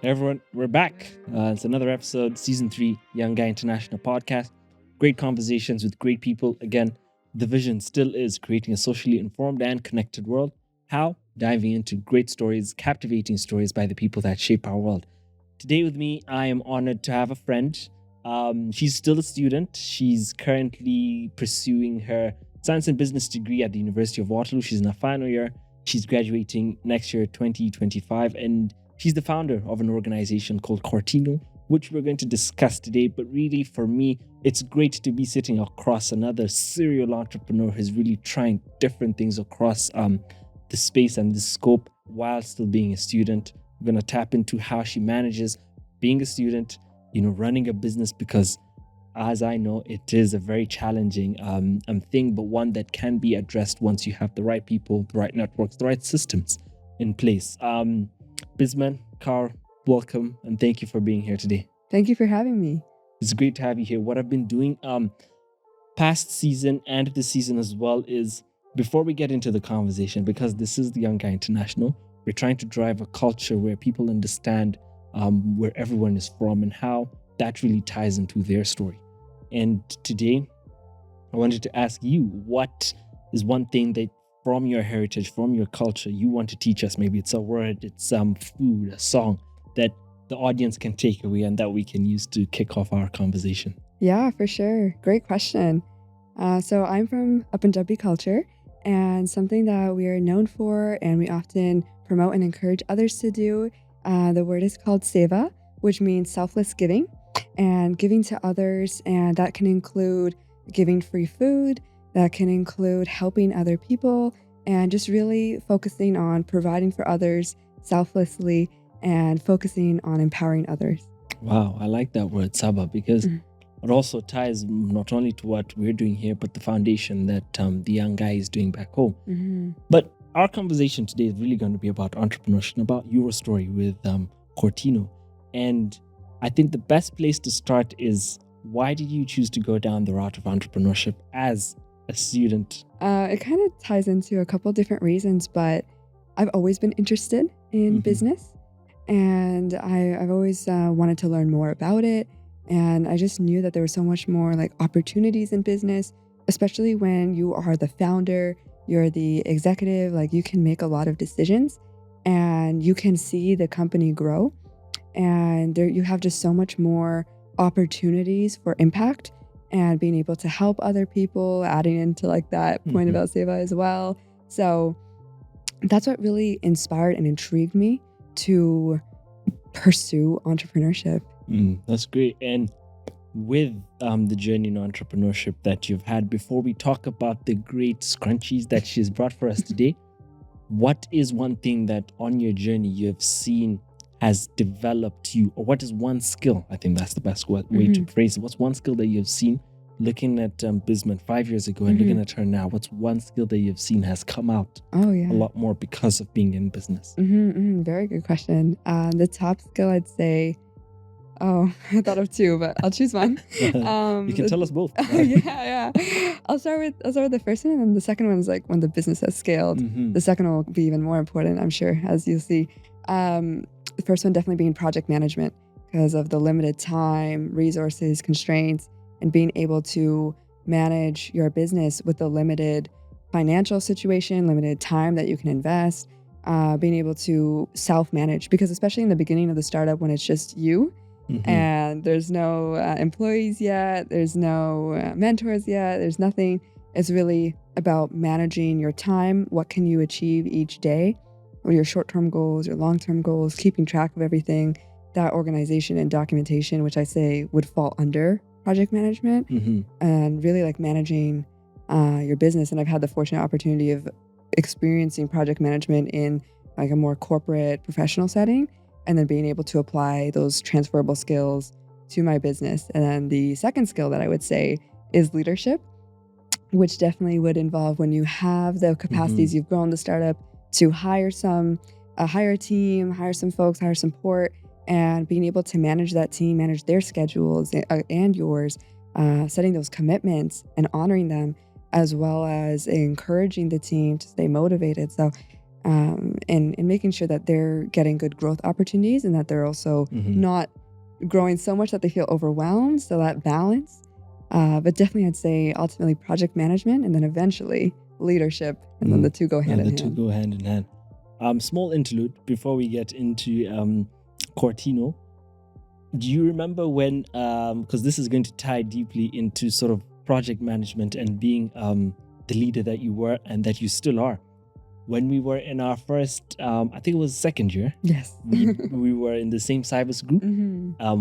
Everyone, we're back. It's another episode, Season 3, Young Guy International Podcast. Great conversations with great people. Again, the vision still is creating a socially informed and connected world. How? Diving into great stories, captivating stories by the people that shape our world. Today with me, I am honored to have a friend. She's still a student. She's currently pursuing her science and business degree at the University of Waterloo. She's in her final year. She's graduating next year, 2025, and she's the founder of an organization called Kaurtino, which we're going to discuss today. But really, for me, it's great to be sitting across another serial entrepreneur who's really trying different things across the space and the scope while still being a student. We're going to tap into how she manages being a student, running a business, because as I know, it is a very challenging thing, but one that can be addressed once you have the right people, the right networks, the right systems in place. Bismun Kaur, welcome, and thank you for being here today. Thank you for having me. It's great to have you here. What I've been doing past season and this season as well is, before we get into the conversation, because this is the Young Guy International, we're trying to drive a culture where people understand where everyone is from and how that really ties into their story. And today, I wanted to ask you, what is one thing that from your heritage, from your culture, you want to teach us? Maybe it's a word, it's some food, a song that the audience can take away and that we can use to kick off our conversation. Yeah, for sure. Great question. So I'm from a Punjabi culture, and something that we are known for and we often promote and encourage others to do, the word is called seva, which means selfless giving and giving to others. And that can include giving free food, that can include helping other people, and just really focusing on providing for others selflessly and focusing on empowering others. Wow, I like that word, Saba, because it also ties not only to what we're doing here, but the foundation that the young guy is doing back home. But our conversation today is really going to be about entrepreneurship, about your story with Kaurtino. And I think the best place to start is, why did you choose to go down the route of entrepreneurship as a student? It kind of ties into a couple different reasons, but I've always been interested in business, and I've always wanted to learn more about it. And I just knew that there was so much more like opportunities in business, especially when you are the founder, you're the executive, like you can make a lot of decisions and you can see the company grow. And there you have just so much more opportunities for impact and being able to help other people, adding into like that point about Seva as well. So that's what really inspired and intrigued me to pursue entrepreneurship. That's great. And with the journey in entrepreneurship that you've had, before we talk about the great scrunchies that she's brought for us today, what is one thing that on your journey you have seen has developed you, or what is one skill? I think that's the best way to phrase it. What's one skill that you've seen looking at Bismun 5 years ago and looking at her now? What's one skill that you've seen has come out a lot more because of being in business? Very good question. The top skill, I'd say, I thought of two, but I'll choose one. You can tell us both. Yeah. I'll start with the first one, and then the second one is like when the business has scaled. The second one will be even more important, I'm sure, as you'll see. The first one definitely being project management, because of the limited time, resources, constraints, and being able to manage your business with the limited financial situation, limited time that you can invest, being able to self-manage, because especially in the beginning of the startup when it's just you and there's no employees yet, there's no mentors yet, there's nothing. It's really about managing your time. What can you achieve each day? What are your short-term goals, your long-term goals, keeping track of everything. That organization and documentation, which I say would fall under project management, and really like managing your business. And I've had the fortunate opportunity of experiencing project management in like a more corporate professional setting, and then being able to apply those transferable skills to my business. And then the second skill that I would say is leadership, which definitely would involve when you have the capacities, you've grown the startup, to hire some hire a team, hire some folks, hire support, and being able to manage that team, manage their schedules and yours, setting those commitments and honoring them, as well as encouraging the team to stay motivated. So, and making sure that they're getting good growth opportunities and that they're also not growing so much that they feel overwhelmed. So that balance. But definitely, I'd say ultimately project management and then eventually leadership. And then the two go hand in hand. The two go hand in hand. Small interlude before we get into Kaurtino. Do you remember when, because this is going to tie deeply into sort of project management and being the leader that you were and that you still are. When we were in our first, I think it was second year. Yes. we were in the same Cybers group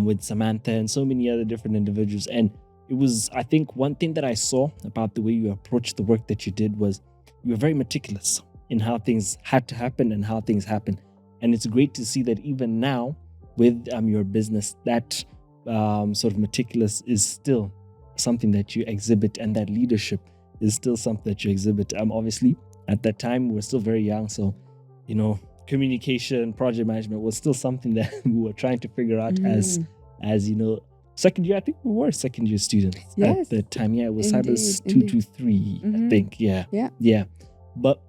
with Samantha and so many other different individuals. And it was, I think, one thing that I saw about the way you approached the work that you did was you were very meticulous in how things had to happen and how things happen. And it's great to see that even now with your business, that sort of meticulous is still something that you exhibit, and that leadership is still something that you exhibit. Obviously, at that time, we were still very young. So, communication, project management was still something that we were trying to figure out as second year. I think we were second year students at the time. Yeah, it was Cybers 223, I think. Yeah. But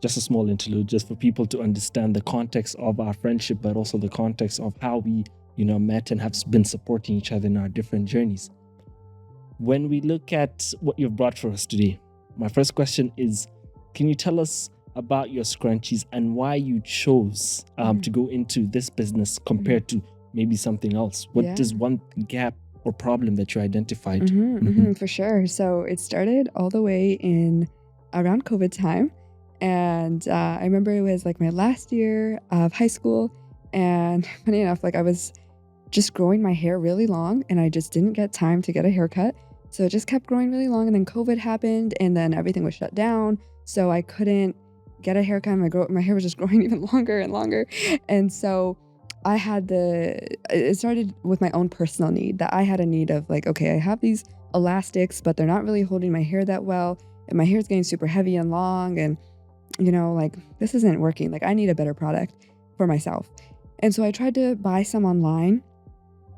just a small interlude, just for people to understand the context of our friendship, but also the context of how we, met and have been supporting each other in our different journeys. When we look at what you've brought for us today, my first question is, can you tell us about your scrunchies and why you chose to go into this business compared to maybe something else? What is one gap or problem that you identified? For sure. So it started all the way in around COVID time. And I remember it was like my last year of high school. And funny enough, I was just growing my hair really long and I just didn't get time to get a haircut. So it just kept growing really long. And then COVID happened and then everything was shut down. So I couldn't get a haircut. My hair was just growing even longer and longer. And so it started with my own personal need, that I had a need of okay, I have these elastics, but they're not really holding my hair that well. And my hair is getting super heavy and long. And this isn't working. I need a better product for myself. And so I tried to buy some online,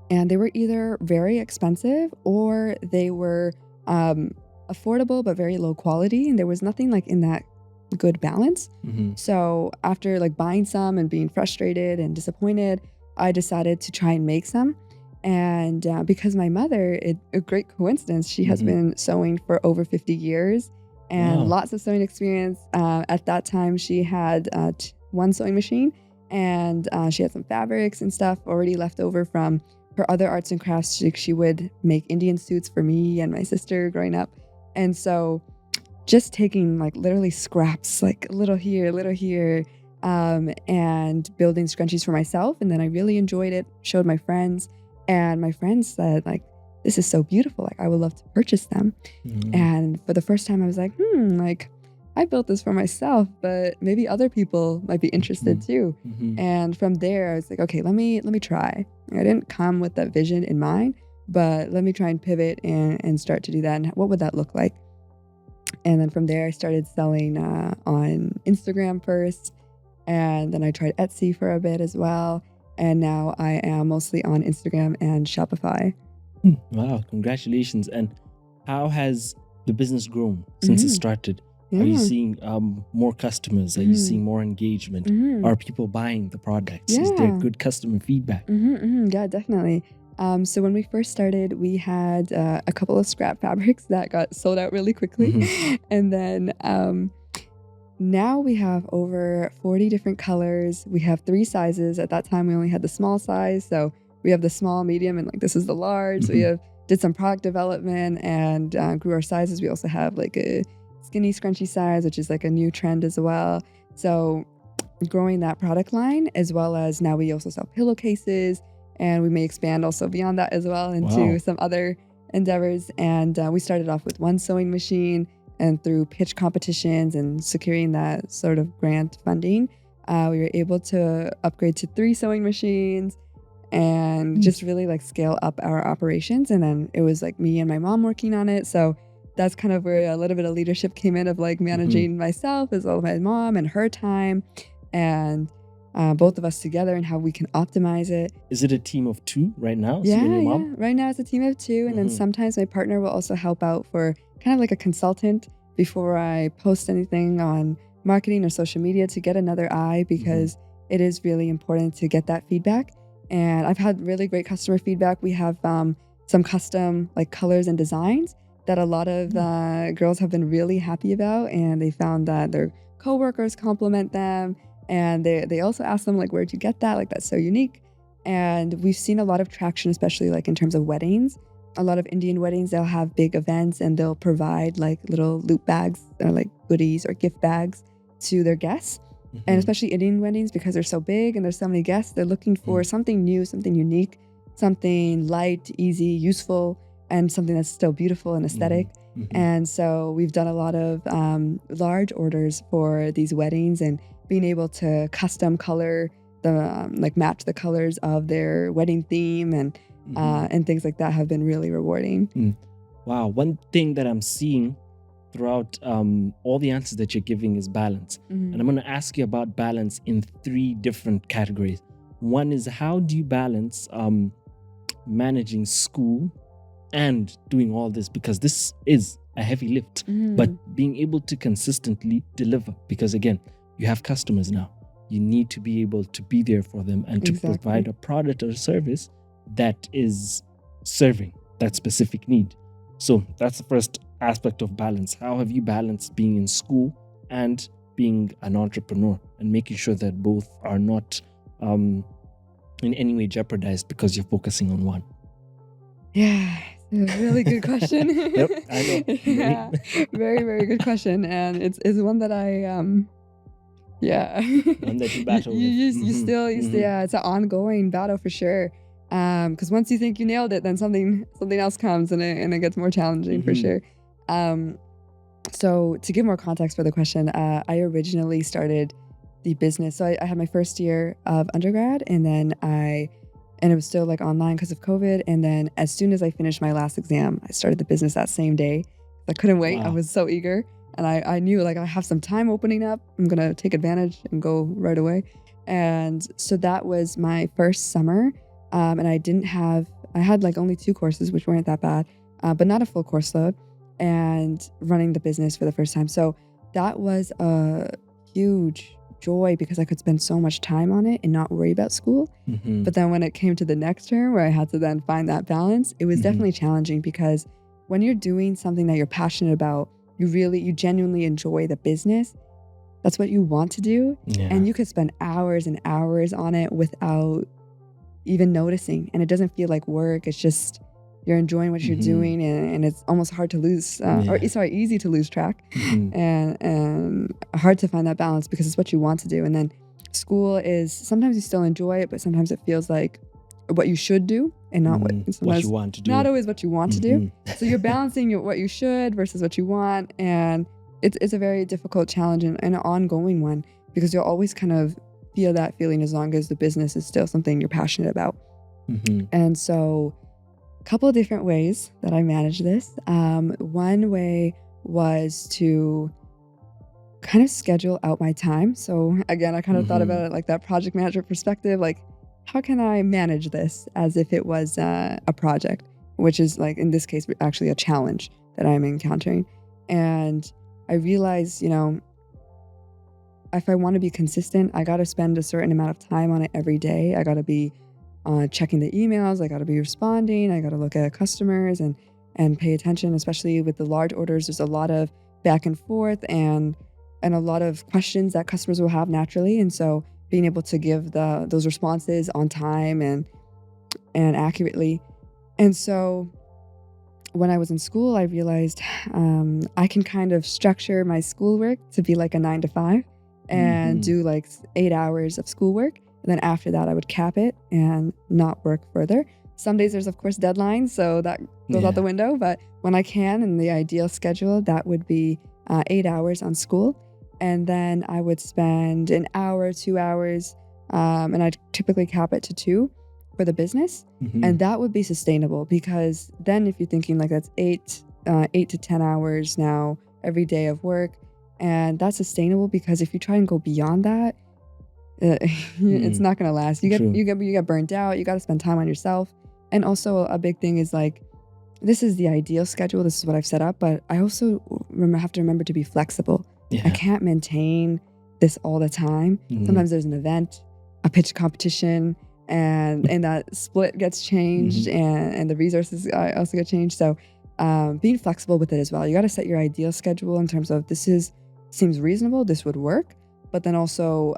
and they were either very expensive or they were affordable but very low quality. And there was nothing in that good balance. So after buying some and being frustrated and disappointed, I decided to try and make some. And because my mother, a great coincidence, she has been sewing for over 50 years. And lots of sewing experience. At that time, she had one sewing machine, and she had some fabrics and stuff already left over from her other arts and crafts. She would make Indian suits for me and my sister growing up. And so just taking literally scraps, little here, and building scrunchies for myself. And then I really enjoyed it, showed my friends, and my friends said this is so beautiful. I would love to purchase them. And for the first time I was I built this for myself, but maybe other people might be interested too. And from there I was okay, let me try. I didn't come with that vision in mind, but let me try and pivot and start to do that. And what would that look like? And then from there I started selling on Instagram first. And then I tried Etsy for a bit as well. And now I am mostly on Instagram and Shopify. Wow, congratulations. And how has the business grown since it started? Are you seeing more customers? Are you seeing more engagement? Are people buying the products? Is there good customer feedback? Yeah, definitely. So when we first started, we had a couple of scrap fabrics that got sold out really quickly. And then now we have over 40 different colors. We have 3 sizes. At that time, we only had the small size. So we have the small, medium, and this is the large. So we did some product development and grew our sizes. We also have a skinny scrunchy size, which is a new trend as well. So growing that product line, as well as now we also sell pillowcases, and we may expand also beyond that as well into some other endeavors. And we started off with one sewing machine, and through pitch competitions and securing that sort of grant funding, we were able to upgrade to 3 sewing machines and just really scale up our operations. And then it was me and my mom working on it. So that's kind of where a little bit of leadership came in, of managing myself as well as my mom and her time. And both of us together and how we can optimize it. Is it a team of 2 right now? So Yeah, you and your yeah. mom? Right now it's a team of 2, and then sometimes my partner will also help out for kind of like a consultant before I post anything on marketing or social media to get another eye, because it is really important to get that feedback. And I've had really great customer feedback. We have some custom like colors and designs that a lot of girls have been really happy about, and they found that their coworkers compliment them, and they also ask them like, where'd you get that? Like, that's so unique. And we've seen a lot of traction, especially like in terms of weddings. A lot of Indian weddings, they'll have big events and they'll provide like little loot bags or like goodies or gift bags to their guests. And especially Indian weddings, because they're so big and there's so many guests, they're looking for something new, something unique, something light, easy, useful, and something that's still beautiful and aesthetic. And so we've done a lot of large orders for these weddings, and being able to custom color the like match the colors of their wedding theme and things like that have been really rewarding. Wow. One thing that I'm seeing throughout all the answers that you're giving is balance. And I'm going to ask you about balance in 3 different categories. One is, how do you balance managing school and doing all this? Because this is a heavy lift, but being able to consistently deliver, because again, you have customers now. You need to be able to be there for them and to provide a product or a service that is serving that specific need. So that's the first aspect of balance. How have you balanced being in school and being an entrepreneur, and making sure that both are not in any way jeopardized because you're focusing on one? Yeah, it's a really good question. Yep, I know. Yeah, very, very good question. And it's one that I, One that you battle with. Yeah, it's an ongoing battle for sure. Because once you think you nailed it, then something else comes and it gets more challenging for sure. So to give more context for the question, I originally started the business. So I had my first year of undergrad, and then it was still like online because of COVID. And then as soon as I finished my last exam, I started the business that same day. I couldn't wait. Wow. I was so eager. And I knew like I have some time opening up. I'm going to take advantage and go right away. And so that was my first summer. And I had like only 2 courses, which weren't that bad, but not a full course load, and running the business for the first time. So that was a huge joy because I could spend so much time on it and not worry about school. But then when it came to the next term where I had to then find that balance, it was definitely challenging, because when you're doing something that you're passionate about, you genuinely enjoy the business. That's what you want to do. Yeah. And you could spend hours and hours on it without even noticing. And it doesn't feel like work. It's just, you're enjoying what you're doing, and it's almost hard to lose, easy to lose track, and hard to find that balance because it's what you want to do. And then school is, sometimes you still enjoy it, but sometimes it feels like what you should do and not what you want to do. Not always what you want to do. So you're balancing what you should versus what you want. And it's a very difficult challenge and an ongoing one, because you'll always kind of feel that feeling as long as the business is still something you're passionate about. And so a couple of different ways that I manage this. One way was to kind of schedule out my time. So again, I kind of thought about it like that project manager perspective, like how can I manage this as if it was a project, which is like in this case actually a challenge that I'm encountering. And I realized, if I want to be consistent, I got to spend a certain amount of time on it every day. I got to be checking the emails. I got to be responding. I got to look at customers and pay attention, especially with the large orders. There's a lot of back and forth and a lot of questions that customers will have naturally. And so being able to give those responses on time and accurately. And so when I was in school, I realized I can kind of structure my schoolwork to be like a 9 to 5 and do like 8 hours of schoolwork. And then after that, I would cap it and not work further. Some days there's, of course, deadlines, so that goes out the window. But when I can, in the ideal schedule, that would be 8 hours on school. And then I would spend an hour, 2 hours, and I'd typically cap it to 2 for the business. And that would be sustainable, because then if you're thinking like that's 8 to 10 hours now every day of work, and that's sustainable, because if you try and go beyond that, it's not going to last. You get burnt out. You got to spend time on yourself. And also a big thing is like, this is the ideal schedule. This is what I've set up, but I also have to remember to be flexible. I can't maintain this all the time. Sometimes there's an event, a pitch competition, and that split gets changed, and the resources also get changed. So being flexible with it as well. You got to set your ideal schedule in terms of seems reasonable, this would work, but then also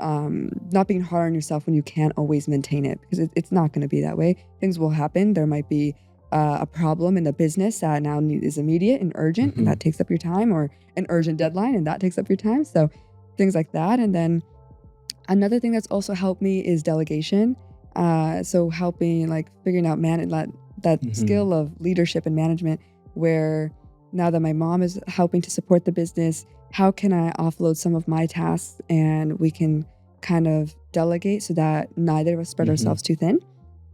not being hard on yourself when you can't always maintain it, because it's not going to be that way. Things will happen. There might be a problem in the business that now is immediate and urgent, and that takes up your time, or an urgent deadline and that takes up your time. So things like that. And then another thing that's also helped me is delegation. So helping, like figuring out that skill of leadership and management, where now that my mom is helping to support the business, how can I offload some of my tasks and we can kind of delegate so that neither of us spread ourselves too thin.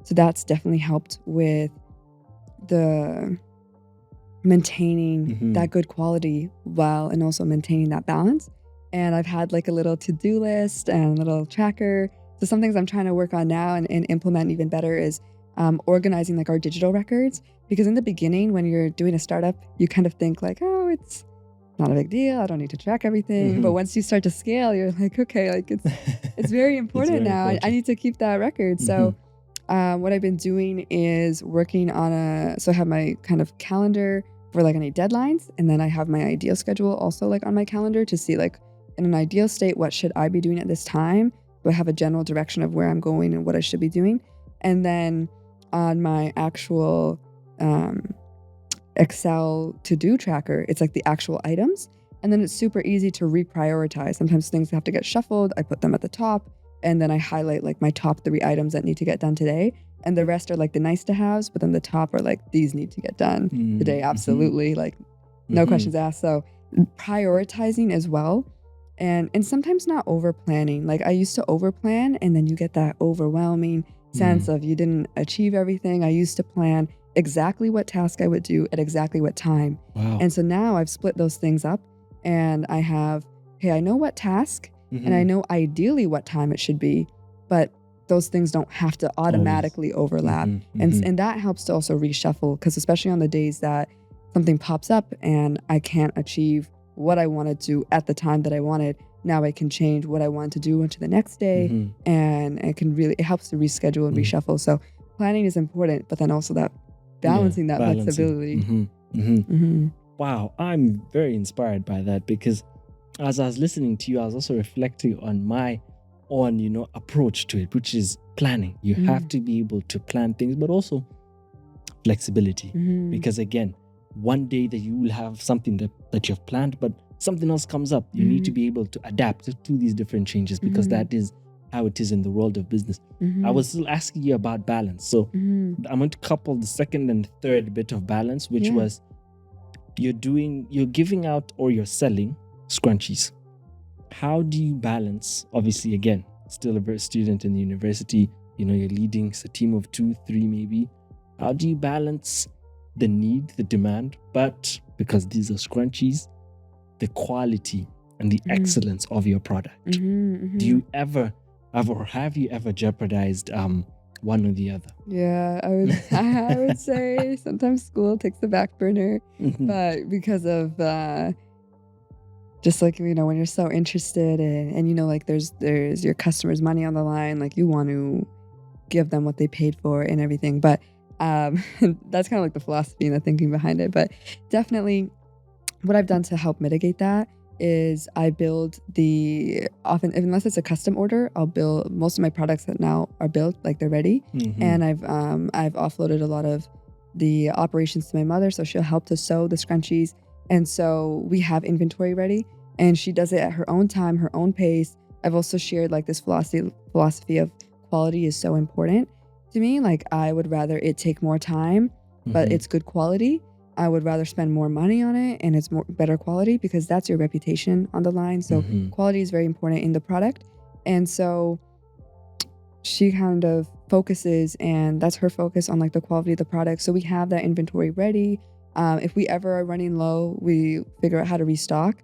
So that's definitely helped with the maintaining that good quality and also maintaining that balance. And I've had like a little to-do list and a little tracker. So some things I'm trying to work on now and implement even better is organizing like our digital records. Because in the beginning, when you're doing a startup, you kind of think like, oh, it's not a big deal. I don't need to track everything. But once you start to scale, you're like, okay, like it's very important now. I need to keep that record. So what I've been doing is working on so I have my kind of calendar for like any deadlines. And then I have my ideal schedule also like on my calendar to see like in an ideal state, what should I be doing at this time? Do I have a general direction of where I'm going and what I should be doing? And then on my actual Excel to-do tracker, it's like the actual items. And then it's super easy to reprioritize. Sometimes things have to get shuffled. I put them at the top, and then I highlight like my top 3 items that need to get done today. And the rest are like the nice to haves, but then the top are like, these need to get done today. Absolutely. Like no questions asked. So prioritizing as well. And sometimes not over planning. Like I used to over plan, and then you get that overwhelming sense of you didn't achieve everything. I used to plan exactly what task I would do at exactly what time. Wow. And so now I've split those things up, and I have, hey, I know what task and I know ideally what time it should be, but those things don't have to automatically overlap. And that helps to also reshuffle, because especially on the days that something pops up and I can't achieve what I wanted to at the time that I wanted, now I can change what I wanted to do into the next day, and it helps to reschedule and reshuffle. So planning is important, but then also that balancing flexibility. Wow, I'm very inspired by that, because as I was listening to you, I was also reflecting on my own, approach to it, which is planning. You have to be able to plan things, but also flexibility. Because again, one day that you will have something that you've planned, but something else comes up. You need to be able to adapt to these different changes, because that is how it is in the world of business. I was still asking you about balance. So I'm going to couple the second and third bit of balance, which was you're giving out or you're selling scrunchies. How do you balance, obviously, again, still a student in the university, you're leading a team of 2, 3 maybe. How do you balance the need, the demand, but because these are scrunchies, the quality and the excellence of your product? Do you ever have you ever jeopardized one or the other? Yeah, I would say sometimes school takes the back burner, but because of just like, when you're so interested and like there's your customers' money on the line, like you want to give them what they paid for and everything. But that's kind of like the philosophy and the thinking behind it. But definitely what I've done to help mitigate that is I build unless it's a custom order, I'll build most of my products that now are built, like they're ready. And I've offloaded a lot of the operations to my mother, so she'll help to sew the scrunchies. And so we have inventory ready, and she does it at her own time, her own pace. I've also shared like this philosophy of quality is so important to me. Like I would rather it take more time, but it's good quality. I would rather spend more money on it and it's better quality, because that's your reputation on the line. So quality is very important in the product. And so she kind of focuses, and that's her focus on like the quality of the product. So we have that inventory ready. If we ever are running low, we figure out how to restock.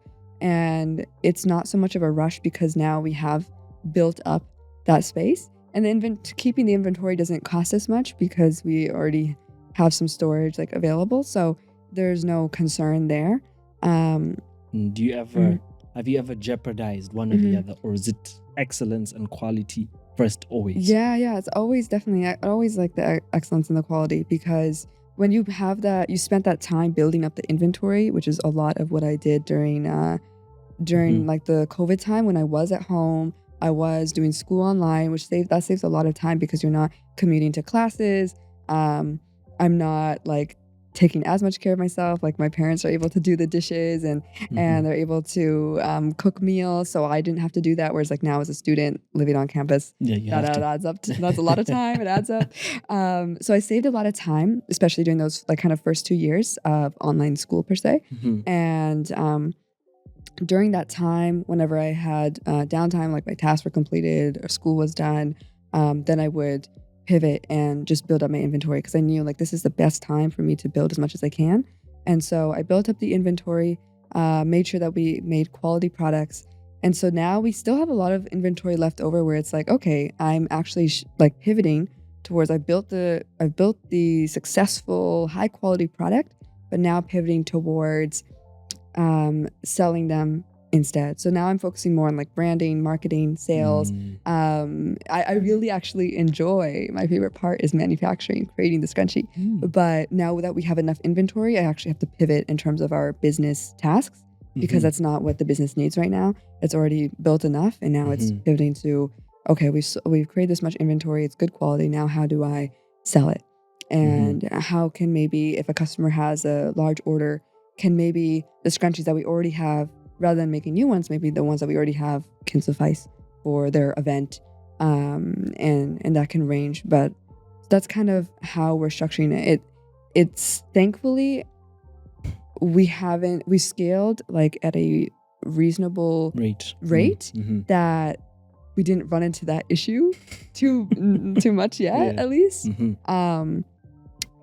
And it's not so much of a rush, because now we have built up that space. And keeping the inventory doesn't cost us much because we already have some storage like available. So there's no concern there. Do you ever have you ever jeopardized one or the other, or is it excellence and quality first always? Yeah. It's always definitely, I always like the excellence and the quality, because when you have that, you spent that time building up the inventory, which is a lot of what I did during like the COVID time when I was at home. I was doing school online, which saves a lot of time because you're not commuting to classes. I'm not like taking as much care of myself. Like my parents are able to do the dishes and they're able to cook meals, so I didn't have to do that. Whereas like now as a student living on campus, that adds up. That's a lot of time. It adds up. So I saved a lot of time, especially during those like kind of first 2 years of online school per se. And during that time, whenever I had downtime, like my tasks were completed or school was done, then I would pivot and just build up my inventory, because I knew like this is the best time for me to build as much as I can. And so I built up the inventory, made sure that we made quality products. And so now we still have a lot of inventory left over where it's like, okay, I'm actually like pivoting towards I've built the successful high quality product, but now pivoting towards selling them instead. So now I'm focusing more on like branding, marketing, sales. I really actually enjoy, my favorite part is manufacturing, creating the scrunchie. But now that we have enough inventory, I actually have to pivot in terms of our business tasks, because that's not what the business needs right now. It's already built enough, and now it's pivoting to, okay, we've created this much inventory, it's good quality, now how do I sell it? And how can maybe, if a customer has a large order, can maybe the scrunchies that we already have, rather than making new ones, maybe the ones that we already have can suffice for their event, and that can range. But that's kind of how we're structuring it. It's thankfully we scaled like at a reasonable rate that we didn't run into that issue too much yet, at least.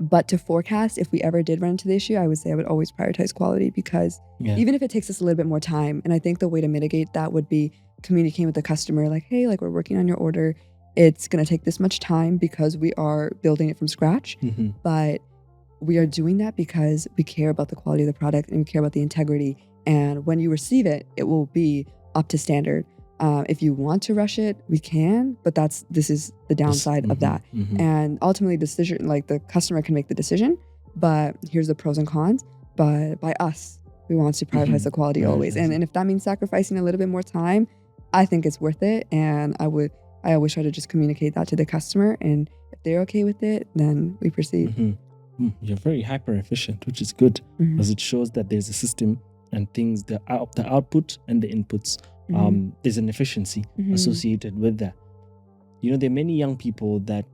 But to forecast, if we ever did run into the issue, I would say I would always prioritize quality, because even if it takes us a little bit more time, and I think the way to mitigate that would be communicating with the customer, like, hey, like we're working on your order. It's going to take this much time because we are building it from scratch, but we are doing that because we care about the quality of the product and we care about the integrity. And when you receive it, it will be up to standard. If you want to rush it, we can, but this is the downside of that. And ultimately, the customer can make the decision, but here's the pros and cons. But by us, we want to prioritize the quality always. And if that means sacrificing a little bit more time, I think it's worth it. And I always try to just communicate that to the customer. And if they're okay with it, then we proceed. You're very hyper efficient, which is good, because it shows that there's a system and things, the output and the inputs. There's an efficiency associated with that. You know, there are many young people that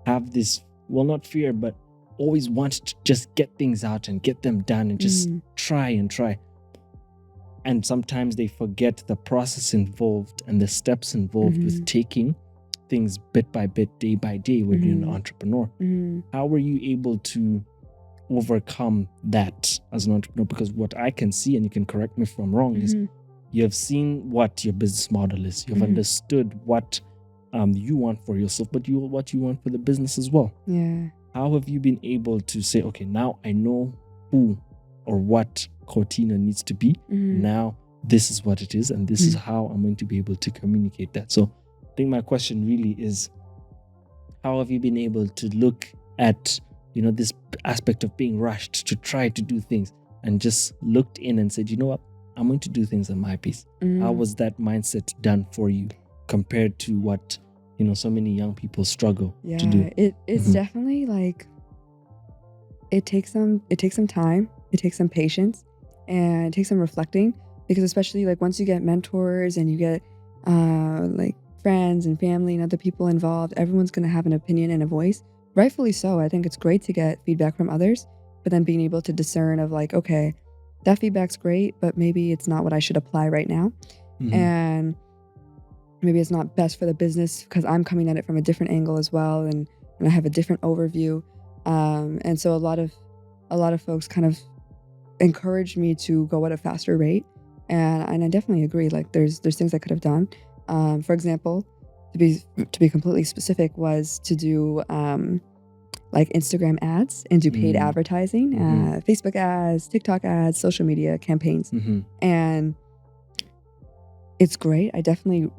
have this, well, not fear, but always want to just get things out and get them done and just try and try. And sometimes they forget the process involved and the steps involved with taking things bit by bit, day by day when you're an entrepreneur. How were you able to overcome that as an entrepreneur? Because what I can see, and you can correct me if I'm wrong, is you have seen what your business model is. You've understood what you want for yourself, but what you want for the business as well. Yeah. How have you been able to say, okay, now I know who or what Kaurtino needs to be. Now this is what it is, and this is how I'm going to be able to communicate that. So I think my question really is, how have you been able to look at, you know, this aspect of being rushed to try to do things, and just looked in and said, you know what, I'm going to do things at my pace. How was that mindset done for you compared to what, you know, so many young people struggle to do? It's definitely like, it takes some time, it takes some patience, and it takes some reflecting, because especially like once you get mentors and you get like friends and family and other people involved, everyone's going to have an opinion and a voice. Rightfully so. I think it's great to get feedback from others, but then being able to discern of like, okay, that feedback's great, but maybe it's not what I should apply right now. And maybe it's not best for the business because I'm coming at it from a different angle as well. And I have a different overview. And so a lot of folks kind of encouraged me to go at a faster rate. And I definitely agree. Like there's things I could have done. For example, to be completely specific, was to do like Instagram ads and do paid advertising, Facebook ads, TikTok ads, social media campaigns. And it's great. I definitely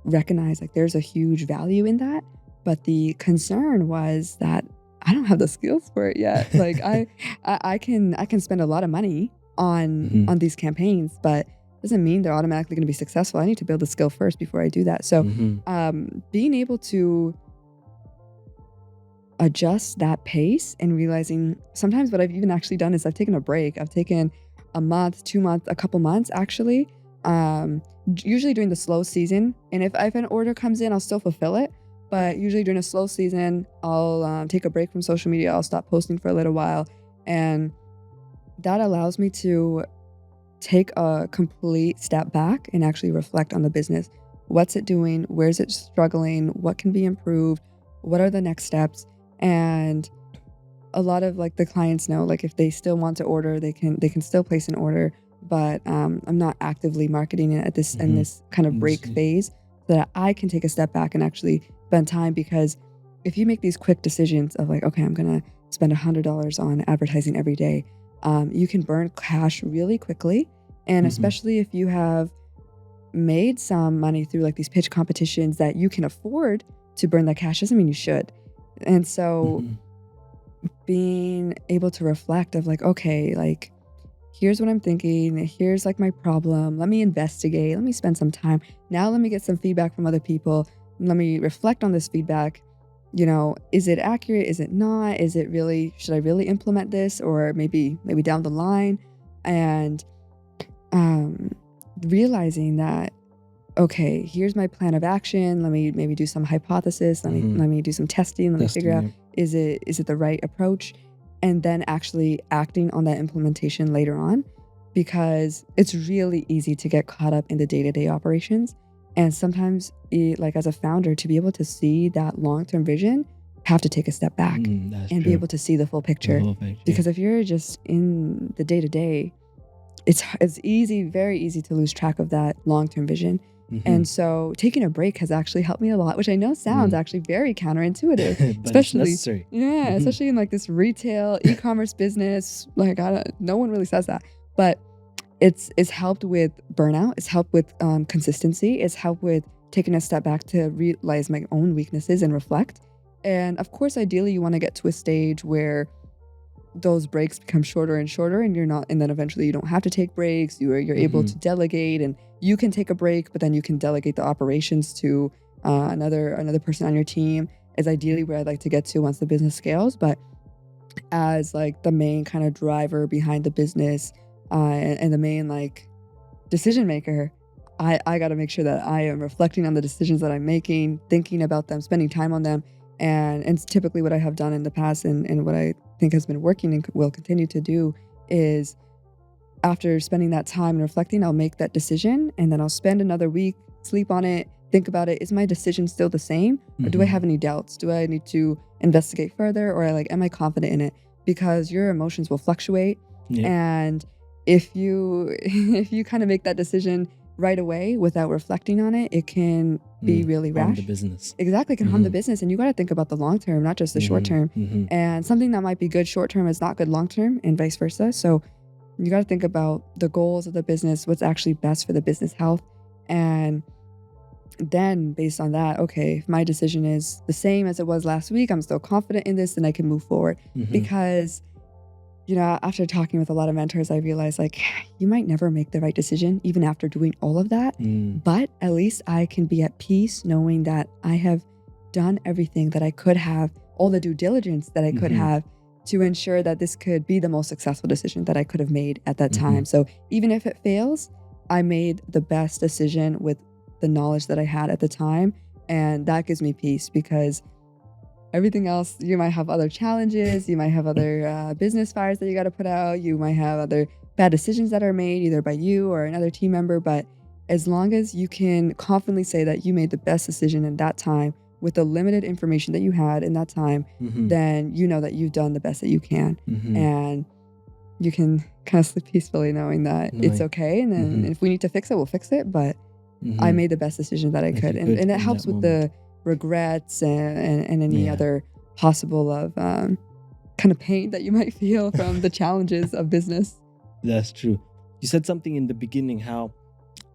recognize like there's a huge value in that. But the concern was that I don't have the skills for it yet. Like I can spend a lot of money on these campaigns, but doesn't mean they're automatically going to be successful. I need to build the skill first before I do that. So being able to adjust that pace and realizing sometimes what I've even actually done is I've taken a break. I've taken a month, 2 months, a couple months actually, usually during the slow season. And if an order comes in, I'll still fulfill it. But usually during a slow season, I'll take a break from social media. I'll stop posting for a little while. And that allows me to take a complete step back and actually reflect on the business. What's it doing? Where's it struggling? What can be improved? What are the next steps? And a lot of like the clients know, like if they still want to order, they can still place an order. But I'm not actively marketing it at this in this kind of break phase, so that I can take a step back and actually spend time. Because if you make these quick decisions of like, okay, I'm gonna spend $100 on advertising every day, you can burn cash really quickly. And especially if you have made some money through like these pitch competitions that you can afford to burn that cash, doesn't mean you should. And so being able to reflect of like, okay, like here's what I'm thinking, here's like my problem, let me investigate, let me spend some time. Now let me get some feedback from other people. Let me reflect on this feedback. You know, is it accurate? Is it not? Is it really, should I really implement this? Or maybe down the line. And realizing that, okay, here's my plan of action. Let me maybe do some hypothesis. Let me do some testing. Let me figure out, is it the right approach? And then actually acting on that implementation later on, because it's really easy to get caught up in the day-to-day operations. And sometimes, like as a founder, to be able to see that long-term vision, have to take a step back and be able to see the full picture. Because if you're just in the day-to-day, it's easy, very easy to lose track of that long-term vision. And so taking a break has actually helped me a lot, which I know sounds actually very counterintuitive, especially especially in like this retail e-commerce business. Like no one really says that, but it's helped with burnout. It's helped with consistency. It's helped with taking a step back to realize my own weaknesses and reflect. And of course, ideally, you want to get to a stage where those breaks become shorter and shorter, and then eventually you don't have to take breaks. You're able to delegate, and you can take a break, but then you can delegate the operations to another person on your team. Is ideally where I'd like to get to once the business scales. But as like the main kind of driver behind the business and the main like decision maker, I got to make sure that I am reflecting on the decisions that I'm making, thinking about them, spending time on them. And it's typically what I have done in the past, and what I think has been working and will continue to do is, after spending that time and reflecting, I'll make that decision, and then I'll spend another week, sleep on it, think about it. Is my decision still the same? Or do I have any doubts? Do I need to investigate further? Or like, am I confident in it? Because your emotions will fluctuate. And if you kind of make that decision right away without reflecting on it, it can be really rash. Harm the business. Exactly, it can harm the business. And you got to think about the long term, not just the short term. And something that might be good short term is not good long term, and vice versa. So you got to think about the goals of the business, what's actually best for the business health. And then based on that, okay, if my decision is the same as it was last week, I'm still confident in this, then I can move forward. Because, you know, after talking with a lot of mentors, I realized like you might never make the right decision even after doing all of that. But at least I can be at peace knowing that I have done everything that I could have, all the due diligence that I could have, to ensure that this could be the most successful decision that I could have made at that time. So even if it fails, I made the best decision with the knowledge that I had at the time. And that gives me peace, because everything else, you might have other challenges, you might have other business fires that you got to put out, you might have other bad decisions that are made either by you or another team member. But as long as you can confidently say that you made the best decision in that time with the limited information that you had in that time, then you know that you've done the best that you can. And you can kind of sleep peacefully knowing that it's okay. And then if we need to fix it, we'll fix it. But I made the best decision that I could. And it helps with the regrets and any other possible of kind of pain that you might feel from the challenges of business. That's true. You said something in the beginning, how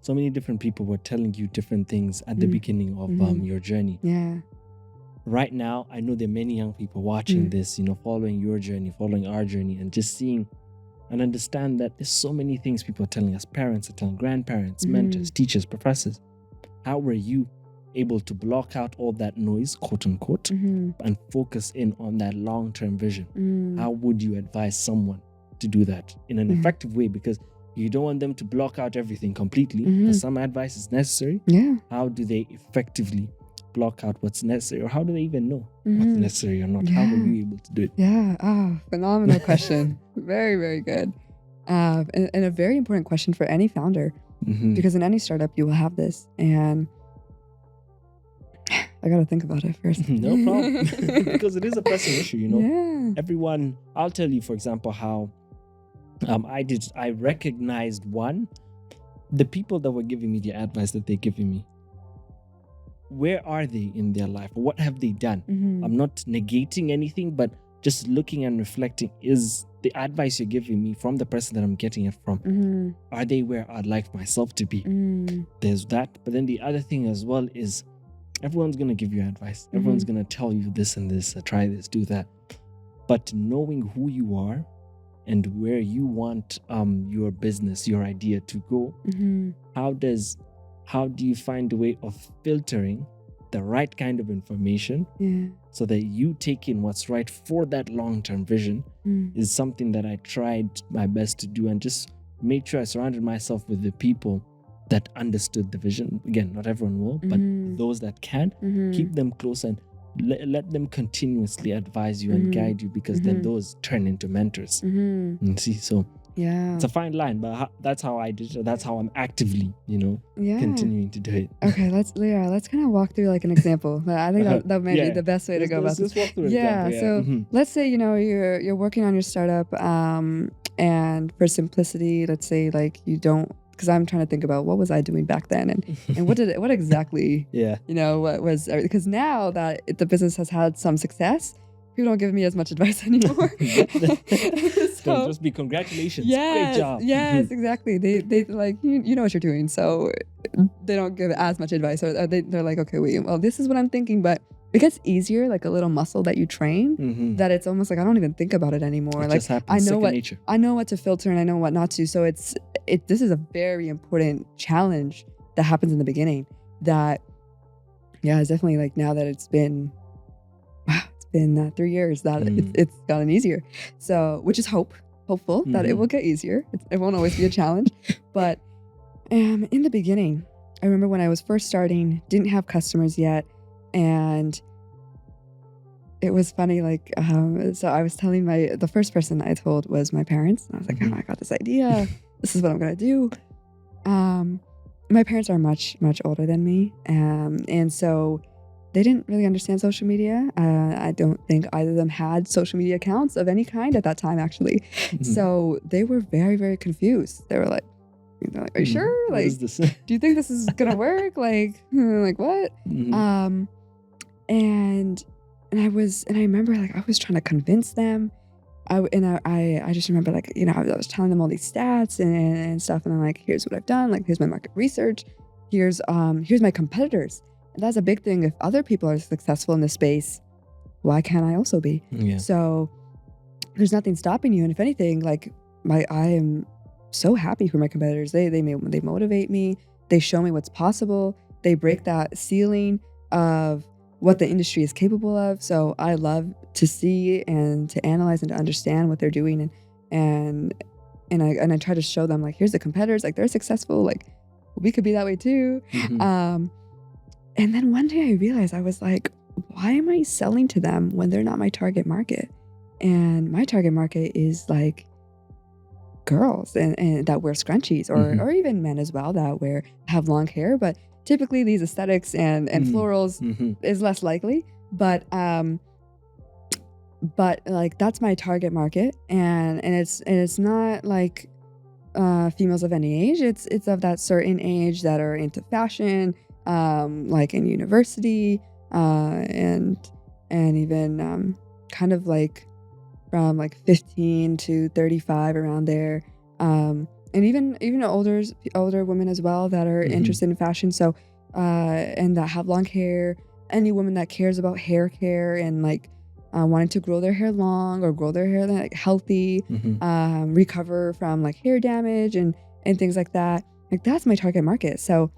so many different people were telling you different things at the beginning of your journey. Yeah. Right now, I know there are many young people watching this, following your journey, following our journey, and just seeing and understand that there's so many things people are telling us. Parents are telling grandparents, mentors, teachers, professors. How were you able to block out all that noise, quote unquote, and focus in on that long-term vision? How would you advise someone to do that in an effective way? Because you don't want them to block out everything completely, because some advice is necessary. Yeah. How do they effectively block out what's necessary, or how do they even know what's necessary or not? How were you able to do it? Yeah. Oh, phenomenal question. Very, very good. And a very important question for any founder, because in any startup you will have this. And I got to think about it first. No problem. Because it is a pressing issue, Yeah. Everyone, I'll tell you, for example, how I recognized the people that were giving me the advice that they're giving me. Where are they in their life? What have they done? I'm not negating anything, but just looking and reflecting, is the advice you're giving me from the person that I'm getting it from, are they where I'd like myself to be? There's that. But then the other thing as well is, everyone's going to give you advice. Everyone's going to tell you this and this, try this, do that. But knowing who you are and where you want your business, your idea to go, how do you find a way of filtering the right kind of information so that you take in what's right for that long-term vision? Is something that I tried my best to do, and just made sure I surrounded myself with the people that understood the vision. Again, not everyone will, but those that can, keep them close and let them continuously advise you and guide you, because then those turn into mentors. And see, so it's a fine line, but that's how I did it. That's how I'm actively, continuing to do it. Okay, let's kind of walk through like an example. I think that might be the best way to go about this. Let's walk through an example. So let's say you're working on your startup, and for simplicity, let's say like you don't. Because I'm trying to think about what was I doing back then, and what exactly, what was, because now that the business has had some success, people don't give me as much advice anymore. So just be congratulations. Yes, great job. Yes, exactly. They like, you know what you're doing. So they don't give as much advice, or they're like, okay, wait, well, this is what I'm thinking, but it gets easier, like a little muscle that you train, that it's almost like I don't even think about it anymore. It like just happens, I know what to filter and I know what not to. So this is a very important challenge that happens in the beginning. That it's definitely like, now that it's been 3 years, that it's gotten easier. So, which is hopeful that it will get easier. It won't always be a challenge, but in the beginning, I remember when I was first starting, didn't have customers yet. And it was funny, like, so I was telling the first person I told was my parents. And I was like, I got this idea. This is what I'm going to do. My parents are much, much older than me. And so they didn't really understand social media. I don't think either of them had social media accounts of any kind at that time, actually. So they were very, very confused. They were like, are you sure? Like, what is this? Do you think this is going to work? Like what? And I remember, like, I was trying to convince them. I just remember, like, I was telling them all these stats and stuff, and I'm like, here's what I've done, like, here's my market research, here's my competitors. And that's a big thing. If other people are successful in this space, why can't I also be? So there's nothing stopping you. And if anything, like, I am so happy for my competitors. They motivate me. They show me what's possible. They break that ceiling of what the industry is capable of. So I love to see and to analyze and to understand what they're doing, and I try to show them, like, here's the competitors, like, they're successful, like, we could be that way too. And then one day I realized, I was like, why am I selling to them when they're not my target market? And my target market is like girls and that wear scrunchies, or even men as well that have long hair, but typically these aesthetics and florals is less likely, but like, that's my target market, and it's not like females of any age. It's of that certain age that are into fashion, like in university, and even kind of like from like 15 to 35 around there, and even older women as well that are interested in fashion. So and that have long hair. Any woman that cares about hair care and like wanting to grow their hair long or grow their hair like healthy, recover from like hair damage and things like that. Like that's my target market. So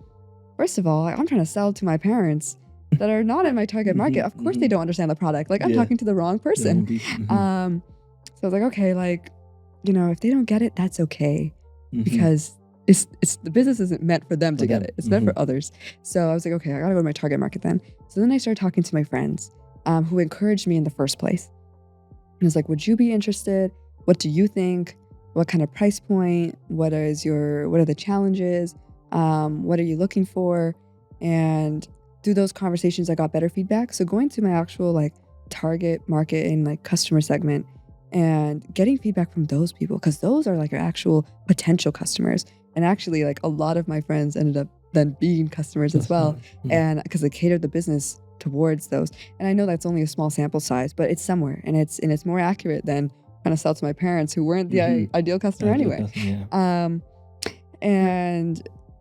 first of all, I'm trying to sell to my parents that are not in my target market. Of course they don't understand the product. Like I'm talking to the wrong person. So I was like, okay, like, if they don't get it, that's okay. Because it's the business isn't meant for them to get it. It's meant for others. So I was like, okay, I gotta go to my target market then. So then I started talking to my friends who encouraged me in the first place. And I was like, would you be interested? What do you think? What kind of price point? What are the challenges? What are you looking for? And through those conversations, I got better feedback. So going to my actual like target market and like customer segment and getting feedback from those people, because those are like your actual potential customers. And actually like a lot of my friends ended up then being customers as well. And because they catered the business towards those. And I know that's only a small sample size, but it's somewhere and it's more accurate than trying to sell to my parents who weren't the ideal customer anyway.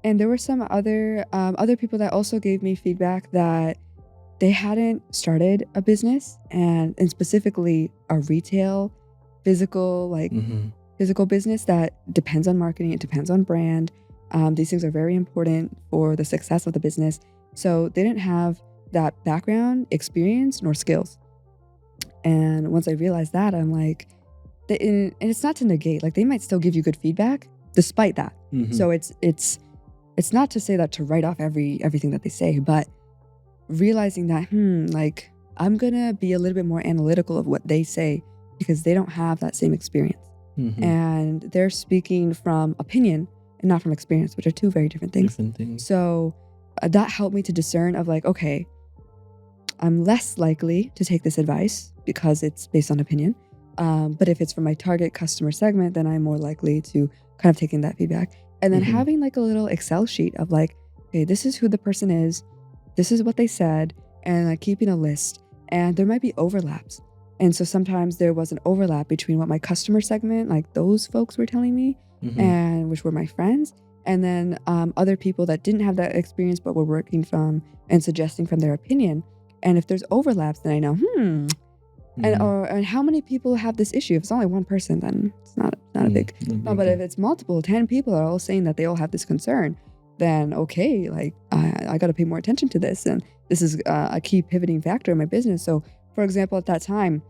And there were some other people that also gave me feedback that they hadn't started a business and specifically a retail physical business that depends on marketing. It depends on brand. These things are very important for the success of the business. So they didn't have that background, experience, nor skills. And once I realized that, I'm like, and it's not to negate, like they might still give you good feedback despite that. So it's not to say that to write off everything that they say, but realizing that, like I'm gonna be a little bit more analytical of what they say because they don't have that same experience. And they're speaking from opinion and not from experience, which are two very different things. So that helped me to discern of like, okay, I'm less likely to take this advice because it's based on opinion. But if it's from my target customer segment, then I'm more likely to kind of take in that feedback. And then having like a little Excel sheet of like, okay, this is who the person is, this is what they said, and like keeping a list. And there might be overlaps. And so sometimes there was an overlap between what my customer segment, like those folks were telling me, and which were my friends, and then other people that didn't have that experience but were working from and suggesting from their opinion. And if there's overlaps, then I know, and how many people have this issue? If it's only one person, then it's not a big. No, but if it's multiple, 10 people are all saying that they all have this concern, then okay, like I got to pay more attention to this, and this is a key pivoting factor in my business. So, for example, at that time,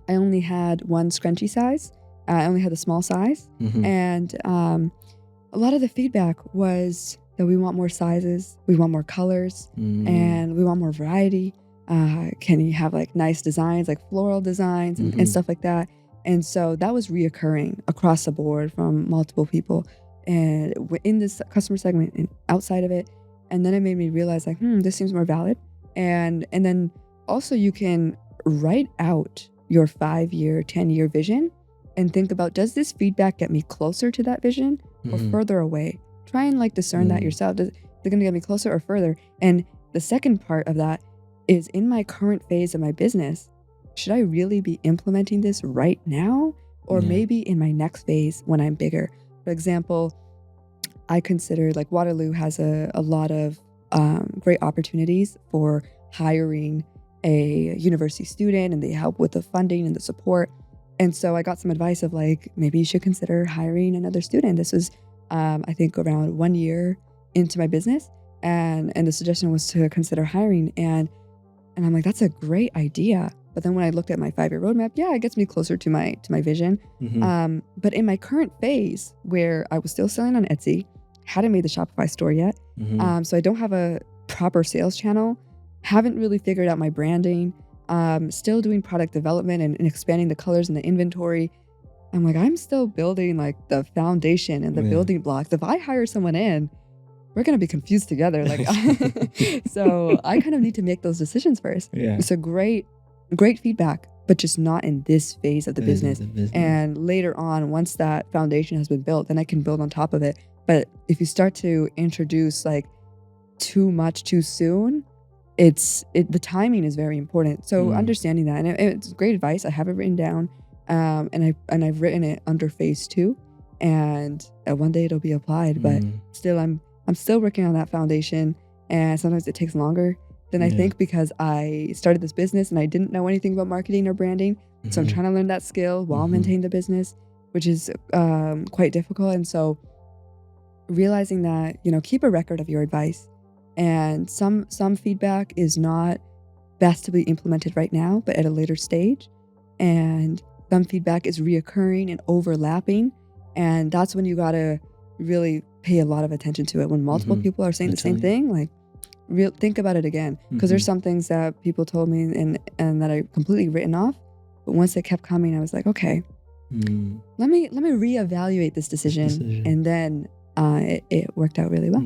I only had one scrunchie size. I only had the small size, and a lot of the feedback was that we want more sizes, we want more colors, and we want more variety. Can you have like nice designs, like floral designs and stuff like that? And so that was reoccurring across the board from multiple people and in this customer segment and outside of it. And then it made me realize like, this seems more valid. And then also you can write out your 5-year, 10-year vision and think about, does this feedback get me closer to that vision or further away? Try and like discern that yourself. Is it going to get me closer or further? And the second part of that is, in my current phase of my business, should I really be implementing this right now? Or maybe in my next phase when I'm bigger? For example, I consider like Waterloo has a lot of great opportunities for hiring a university student, and they help with the funding and the support. And so I got some advice of like, maybe you should consider hiring another student. This was, I think, around 1 year into my business. And the suggestion was to consider hiring. And I'm like, that's a great idea. But then when I looked at my 5-year roadmap, it gets me closer to my vision. But in my current phase, where I was still selling on Etsy, hadn't made the Shopify store yet, so I don't have a proper sales channel, haven't really figured out my branding, still doing product development and expanding the colors and the inventory. I'm like, I'm still building like the foundation and the building blocks. If I hire someone in, we're going to be confused together. Like, so I kind of need to make those decisions first. It's a great feedback, but just not in this phase of the business. And later on, once that foundation has been built, then I can build on top of it. But if you start to introduce like too much too soon, the timing is very important. So understanding that, and it's great advice. I have it written down, and I've written it under phase 2, and one day it'll be applied. But still, I'm still working on that foundation, and sometimes it takes longer than I think, because I started this business and I didn't know anything about marketing or branding. So I'm trying to learn that skill while maintaining the business, which is quite difficult. And so realizing that, keep a record of your advice, and some feedback is not best to be implemented right now, but at a later stage. And some feedback is reoccurring and overlapping. And that's when you got to really pay a lot of attention to it. When multiple people are saying the same thing, like, think about it again, because there's some things that people told me and that I completely written off, but once it kept coming, I was like, okay, let me reevaluate this decision. And then it worked out really well.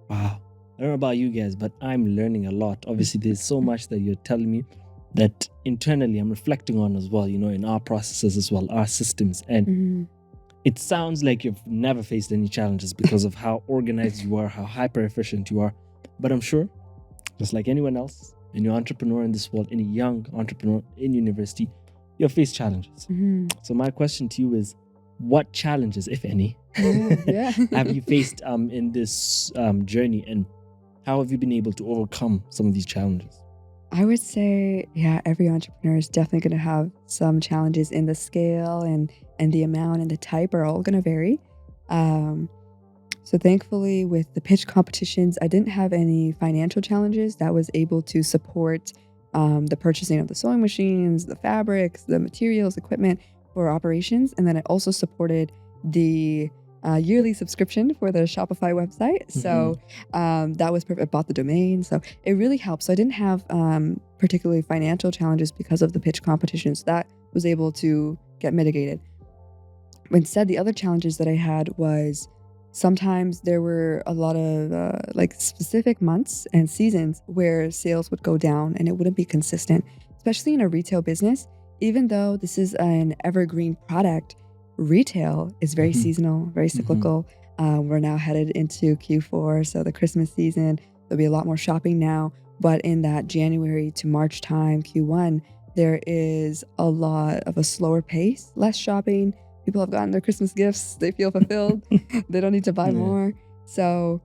Wow. I don't know about you guys, but I'm learning a lot. Obviously, there's so much that you're telling me that internally I'm reflecting on as well, in our processes as well, our systems. And it sounds like you've never faced any challenges because of how organized you are, how hyper efficient you are. But I'm sure, just like anyone else, any entrepreneur in this world, any young entrepreneur in university, you'll face challenges. So my question to you is, what challenges, if any, have you faced in this journey, and how have you been able to overcome some of these challenges? I would say, every entrepreneur is definitely going to have some challenges, in the scale and the amount and the type are all going to vary. So thankfully, with the pitch competitions, I didn't have any financial challenges. That was able to support the purchasing of the sewing machines, the fabrics, the materials, equipment for operations. And then I also supported the yearly subscription for the Shopify website. So that was perfect. I bought the domain. So it really helped. So I didn't have particularly financial challenges because of the pitch competitions. That was able to get mitigated. Instead, the other challenges that I had was, sometimes there were a lot of specific months and seasons where sales would go down and it wouldn't be consistent, especially in a retail business. Even though this is an evergreen product, retail is very seasonal, very cyclical. We're now headed into Q4, so the Christmas season, there'll be a lot more shopping now. But in that January to March time, Q1, there is a lot of a slower pace, less shopping. People have gotten their Christmas gifts. They feel fulfilled. They don't need to buy more. So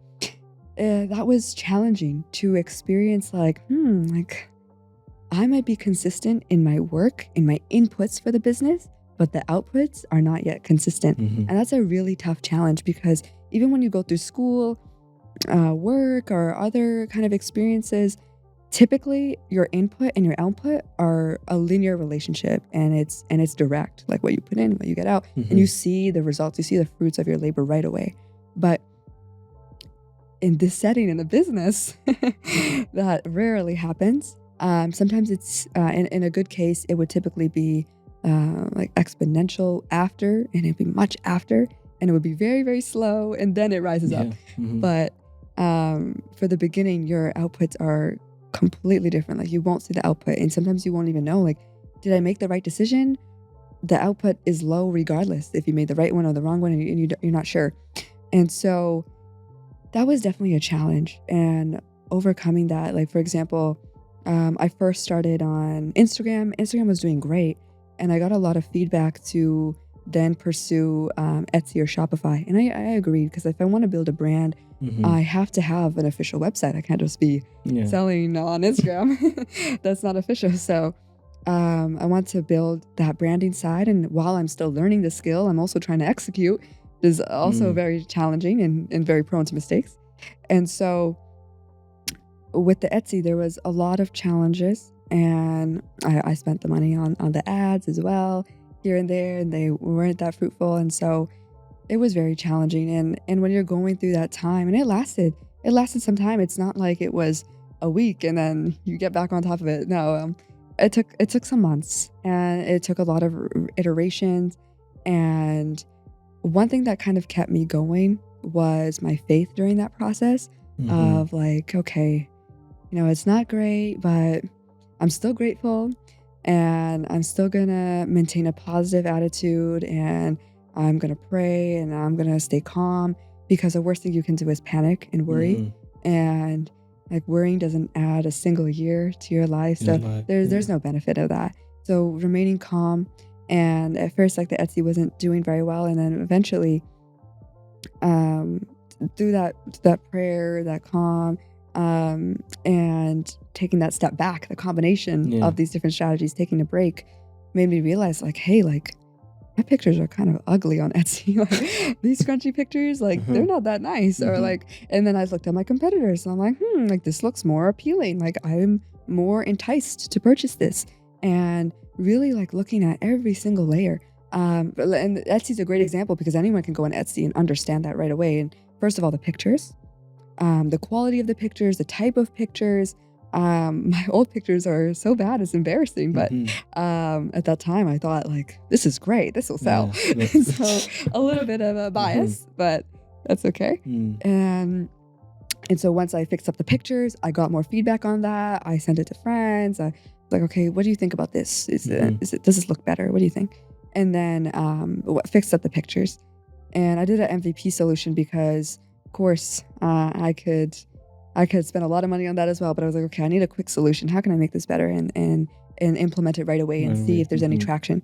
that was challenging to experience, I might be consistent in my work, in my inputs for the business, but the outputs are not yet consistent. And that's a really tough challenge, because even when you go through school, work, or other kind of experiences, typically your input and your output are a linear relationship, and it's direct, like what you put in, what you get out, and you see the results, you see the fruits of your labor right away. But in this setting in the business, that rarely happens. Sometimes it's in a good case, it would typically be exponential after, and it'd be much after, and it would be very, very slow, and then it rises up. But for the beginning, your outputs are completely different. Like, you won't see the output, and sometimes you won't even know, did I make the right decision? The output is low regardless if you made the right one or the wrong one, and you're not sure. And so that was definitely a challenge, and overcoming that. Like, for example, I first started on Instagram. Instagram was doing great, and I got a lot of feedback to then pursue Etsy or Shopify. And I agreed, because if I want to build a brand, I have to have an official website. I can't just be selling on Instagram. That's not official. So I want to build that branding side. And while I'm still learning the skill, I'm also trying to execute. It is also very challenging and very prone to mistakes. And so with the Etsy, there was a lot of challenges, and I spent the money on the ads as well, here and there, and they weren't that fruitful. And so it was very challenging. And when you're going through that time, and it lasted some time. It's not like it was a week and then you get back on top of it. No, it took some months, and it took a lot of iterations. And one thing that kind of kept me going was my faith during that process of okay, it's not great, but I'm still grateful. and I'm still gonna maintain a positive attitude, and I'm gonna pray, and I'm gonna stay calm, because the worst thing you can do is panic and worry. And like worrying doesn't add a single year to your life. So there's no benefit of that. So remaining calm. And at first, like the Etsy wasn't doing very well. And then eventually, through that prayer, that calm, and taking that step back, the combination of these different strategies, taking a break, made me realize like, hey, like my pictures are kind of ugly on Etsy. Like these scrunchy pictures, like they're not that nice. Or like, and then I looked at my competitors and I'm like, like this looks more appealing. Like I'm more enticed to purchase this. And really like looking at every single layer. And Etsy's a great example because anyone can go on Etsy and understand that right away. And first of all, the pictures, the quality of the pictures, the type of pictures. My old pictures are so bad, it's embarrassing. But at that time, I thought like, this is great, this will sell. So a little bit of a bias, but that's okay. And so once I fixed up the pictures, I got more feedback on that. I sent it to friends. I was like, okay, what do you think about this? Does this look better? What do you think? And then fixed up the pictures. And I did an MVP solution because, of course, I could spend a lot of money on that as well. But I was like, okay, I need a quick solution. How can I make this better and implement it right away and see if there's any traction?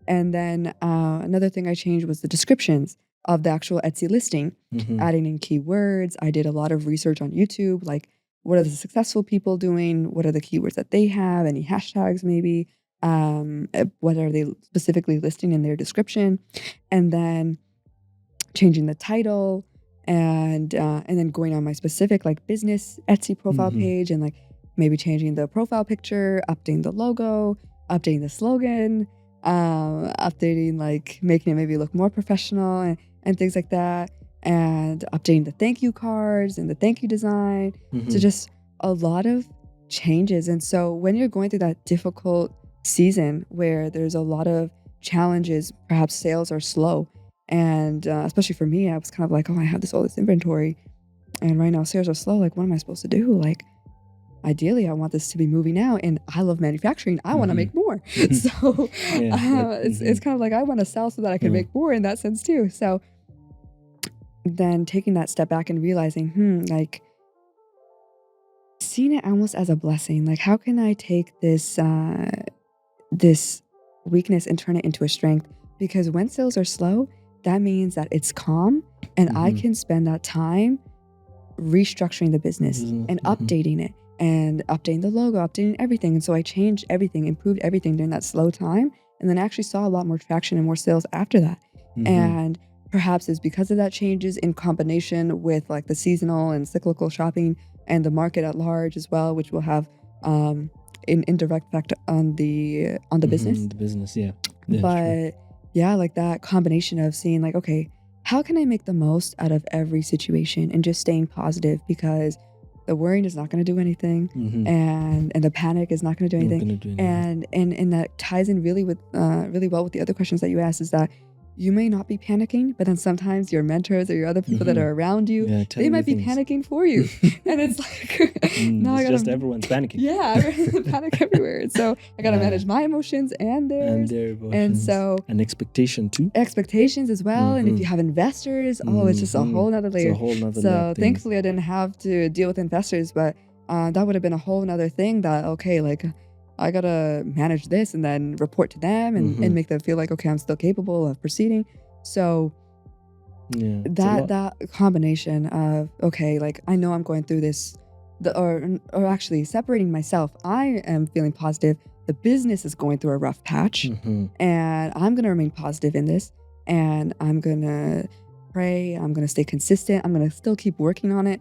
And then another thing I changed was the descriptions of the actual Etsy listing, adding in keywords. I did a lot of research on YouTube, like what are the successful people doing? What are the keywords that they have? Any hashtags maybe? What are they specifically listing in their description? And then changing the title, and then going on my specific like business Etsy profile page, and like maybe changing the profile picture, updating the logo, updating the slogan, updating, like making it maybe look more professional and things like that, and updating the thank you cards and the thank you design. So just a lot of changes. And so when you're going through that difficult season where there's a lot of challenges, perhaps sales are slow, and especially for me, I was kind of like, oh, I have all this inventory, and right now sales are slow. Like, what am I supposed to do? Like, ideally, I want this to be moving out, and I love manufacturing. I want to make more. So it's kind of like I want to sell so that I can make more in that sense too. So then taking that step back and realizing, like seeing it almost as a blessing. Like, how can I take this this weakness and turn it into a strength? Because when sales are slow, that means that it's calm, and I can spend that time restructuring the business and updating it, and updating the logo, updating everything. And so I changed everything, improved everything during that slow time, and then actually saw a lot more traction and more sales after that. And perhaps it's because of that changes in combination with like the seasonal and cyclical shopping and the market at large as well, which will have an indirect effect on the business. The business, yeah. But yeah, like that combination of seeing like, okay, how can I make the most out of every situation, and just staying positive, because the worrying is not going to do anything, and the panic is not going to do anything. And that ties in really well with the other questions that you asked, is that you may not be panicking, but then sometimes your mentors or your other people that are around you, they might be panicking for you. And it's like, no, it's just everyone's panicking. Yeah, panic everywhere. So I got to manage my emotions and theirs. And their emotions. And expectation too. Expectations as well. And if you have investors, it's just a whole nother layer. It's a whole nother So thankfully I didn't have to deal with investors, but that would have been a whole nother thing that, okay, like I gotta manage this and then report to them and make them feel like, okay, I'm still capable of proceeding. So that combination of, okay, like I know I'm going through this, or actually separating myself, I am feeling positive. The business is going through a rough patch, and I'm gonna remain positive in this, and I'm gonna pray, I'm going to stay consistent, I'm going to still keep working on it.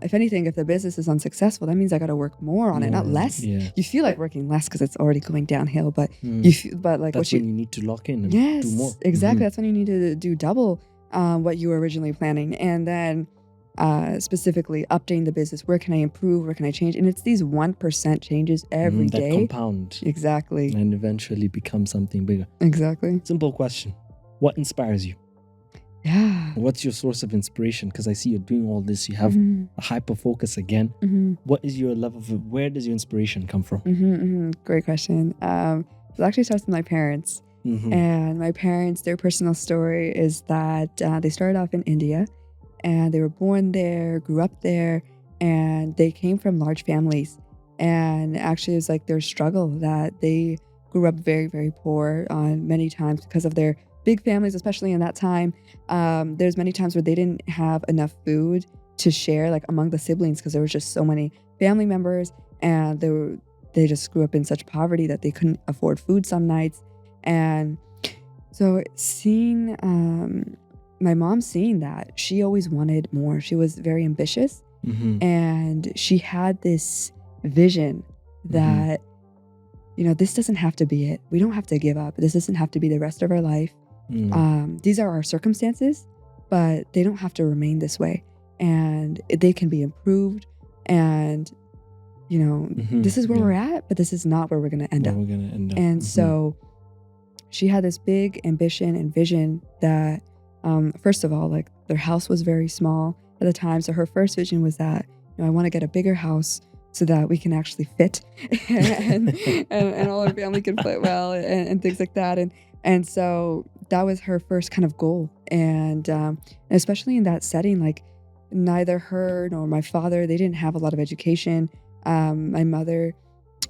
If anything, if the business is unsuccessful, that means I got to work more on it, not less. You feel like working less because it's already going downhill, but but like that's when you need to lock in and do more. Exactly. That's when you need to do double what you were originally planning. And then specifically updating the business. Where can I improve? Where can I change? And it's these 1% changes every day. That compound. Exactly. And eventually become something bigger. Exactly. Simple question. What inspires you? Yeah. What's your source of inspiration? Because I see you're doing all this. You have a hyper focus again. What is your level of, where does your inspiration come from? Great question. It actually starts with my parents. And my parents, their personal story is that they started off in India, and they were born there, grew up there, and they came from large families. And actually, it was like their struggle that they grew up very, very poor many times because of their big families, especially in that time. There's many times where they didn't have enough food to share, like among the siblings, because there was just so many family members, and they just grew up in such poverty that they couldn't afford food some nights. And so seeing my mom seeing that, she always wanted more. She was very ambitious, and she had this vision that, this doesn't have to be it. We don't have to give up. This doesn't have to be the rest of our life. These are our circumstances, but they don't have to remain this way, and they can be improved. And this is where we're at, but this is not where we're going to end up. And so she had this big ambition and vision that, first of all, like their house was very small at the time. So her first vision was that, I want to get a bigger house so that we can actually fit and all our family can fit well and things like that. And so that was her first kind of goal. And especially in that setting, like neither her nor my father, they didn't have a lot of education. My mother,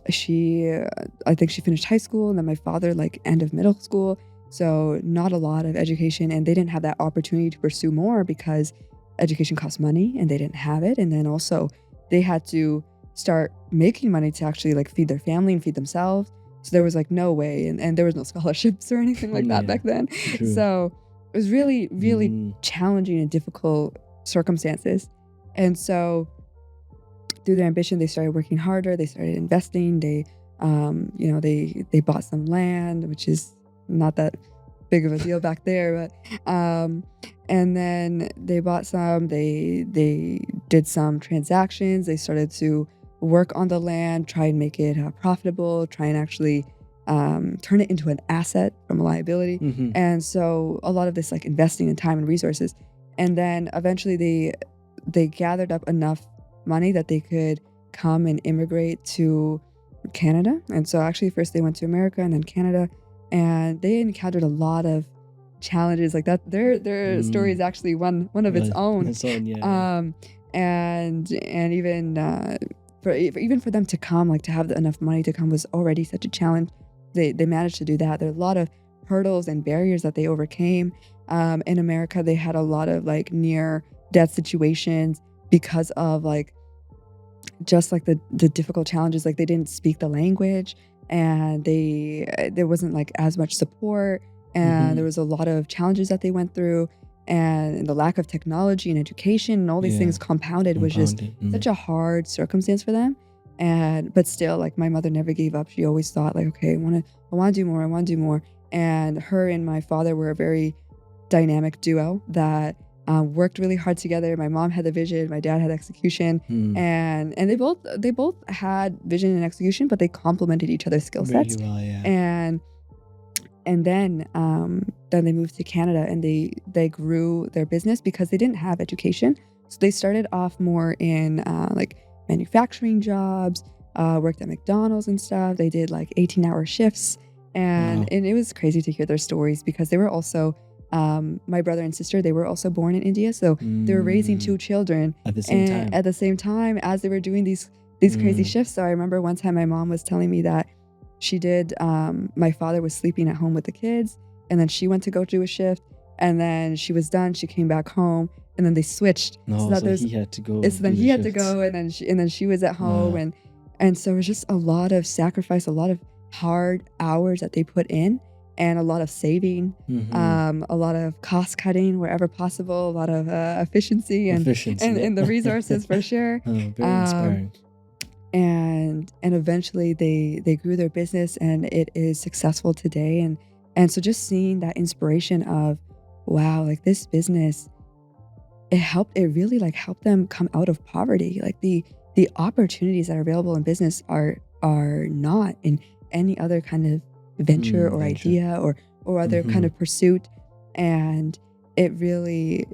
I think she finished high school, and then my father, like end of middle school. So not a lot of education, and they didn't have that opportunity to pursue more because education costs money and they didn't have it. And then also they had to start making money to actually like feed their family and feed themselves. So there was like no way, and there was no scholarships or anything like that back then. True. So it was really, really challenging and difficult circumstances. And so through their ambition, they started working harder. They started investing. They bought some land, which is not that big of a deal back there, but and then they bought some. They did some transactions. They started to work on the land, try and make it profitable, try and actually turn it into an asset from a liability. And so a lot of this like investing in time and resources, and then eventually they gathered up enough money that they could come and immigrate to Canada. And so actually first they went to America and then Canada, and they encountered a lot of challenges like that. Their story is actually one of its own. And even for them to come, like to have enough money to come was already such a challenge. They managed to do that. There are a lot of hurdles and barriers that they overcame. In America, they had a lot of like near death situations because of like just like the difficult challenges. Like they didn't speak the language, and there wasn't like as much support, and there was a lot of challenges that they went through, and the lack of technology and education and all these things compounded was just such a hard circumstance for them. But still, like my mother never gave up. She always thought like, okay, I want to do more. And her and my father were a very dynamic duo that worked really hard together. My mom had the vision, my dad had execution, and they both had vision and execution, but they complemented each other's skill sets. Really well, yeah. And then they moved to Canada, and they grew their business because they didn't have education. So they started off more in like manufacturing jobs, worked at McDonald's and stuff. They did like 18-hour shifts, and it was crazy to hear their stories because they were also my brother and sister, they were also born in India, so they were raising two children at the same time as they were doing these crazy shifts. So I remember one time my mom was telling me that she did my father was sleeping at home with the kids, and then she went to go do a shift, and then she was done, she came back home, and then they switched. So he had to go. So then he had to go, and then she was at home, and so it was just a lot of sacrifice, a lot of hard hours that they put in, and a lot of saving, a lot of cost cutting wherever possible, a lot of efficiency and the resources for sure. Very inspiring. And eventually they grew their business, and it is successful today. And so just seeing that inspiration of, wow, like this business, it really like helped them come out of poverty. Like the opportunities that are available in business are not in any other kind of venture or idea or other kind of pursuit. And it really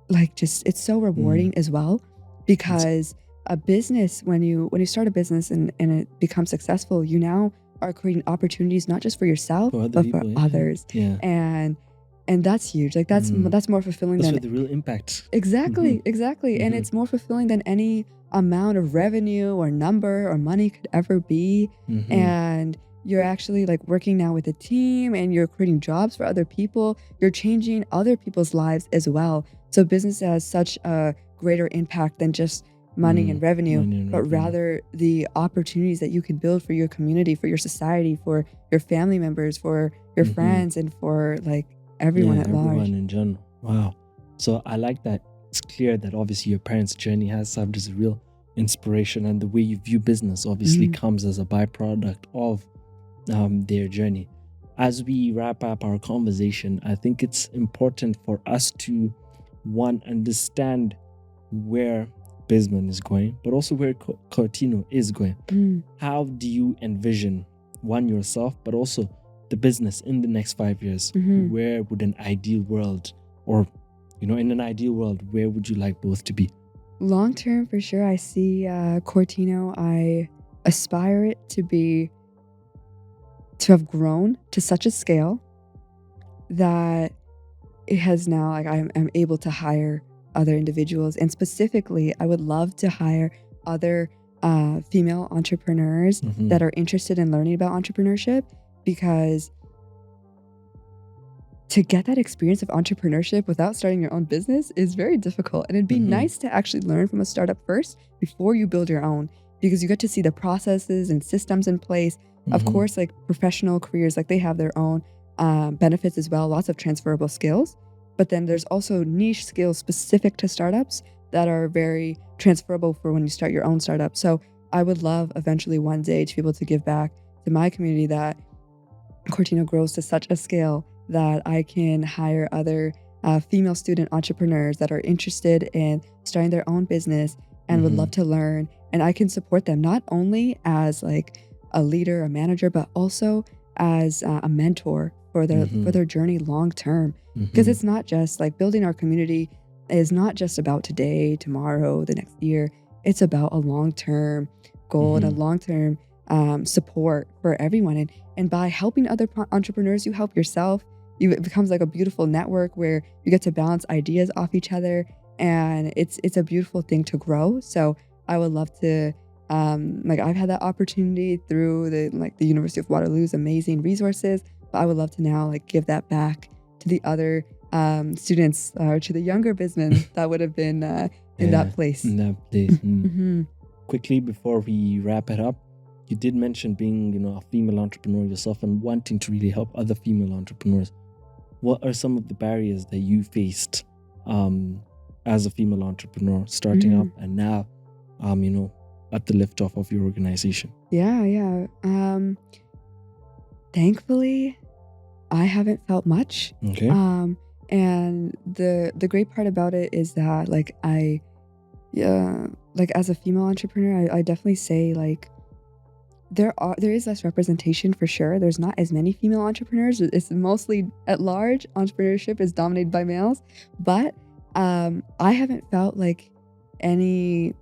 it's so rewarding as well, because a business, when you start a business and it becomes successful, you now are creating opportunities not just for yourself For other but people, for yeah. others. Yeah. And that's huge. Like that's more fulfilling That's than where the real impact. exactly. And it's more fulfilling than any amount of revenue or number or money could ever be. And you're actually like working now with a team, and you're creating jobs for other people. You're changing other people's lives as well. So business has such a greater impact than just money and revenue, but rather the opportunities that you can build for your community, for your society, for your family members, for your friends, and for like everyone at large. Everyone in general. Wow. So I like that. It's clear that obviously your parents' journey has served as a real inspiration, and the way you view business obviously comes as a byproduct of their journey. As we wrap up our conversation, I think it's important for us to, one, understand where Bismun is going, but also where Kaurtino is going. How do you envision, one, yourself, but also the business in the next 5 years? Where would an ideal world, or in an ideal world, where would you like both to be? Long term, for sure, I see Kaurtino. I aspire it to have grown to such a scale that it has now, like, I'm able to hire other individuals. And specifically, I would love to hire other female entrepreneurs that are interested in learning about entrepreneurship, because to get that experience of entrepreneurship without starting your own business is very difficult. And it'd be nice to actually learn from a startup first before you build your own, because you get to see the processes and systems in place. Of course, like professional careers, like they have their own benefits as well, lots of transferable skills. But then there's also niche skills specific to startups that are very transferable for when you start your own startup. So I would love eventually one day to be able to give back to my community, that Kaurtino grows to such a scale that I can hire other female student entrepreneurs that are interested in starting their own business and would love to learn. And I can support them not only as like a leader, a manager, but also as a mentor for their journey long term. Because it's not just like building our community is not just about today, tomorrow, the next year. It's about a long term goal and a long term support for everyone. And by helping other entrepreneurs, you help yourself. It becomes like a beautiful network where you get to bounce ideas off each other, and it's a beautiful thing to grow. So I would love to, I've had that opportunity through the University of Waterloo's amazing resources, but I would love to now like give that back to the other students, or to the younger Bismun that would have been in that place. Quickly, before we wrap it up, you did mention being, a female entrepreneur yourself and wanting to really help other female entrepreneurs. What are some of the barriers that you faced as a female entrepreneur starting up and now, at the liftoff of your organization? Yeah. Thankfully, I haven't felt much. Okay. And the great part about it is that as a female entrepreneur, I definitely say like there is less representation for sure. There's not as many female entrepreneurs. It's mostly at large. Entrepreneurship is dominated by males, but I haven't felt like any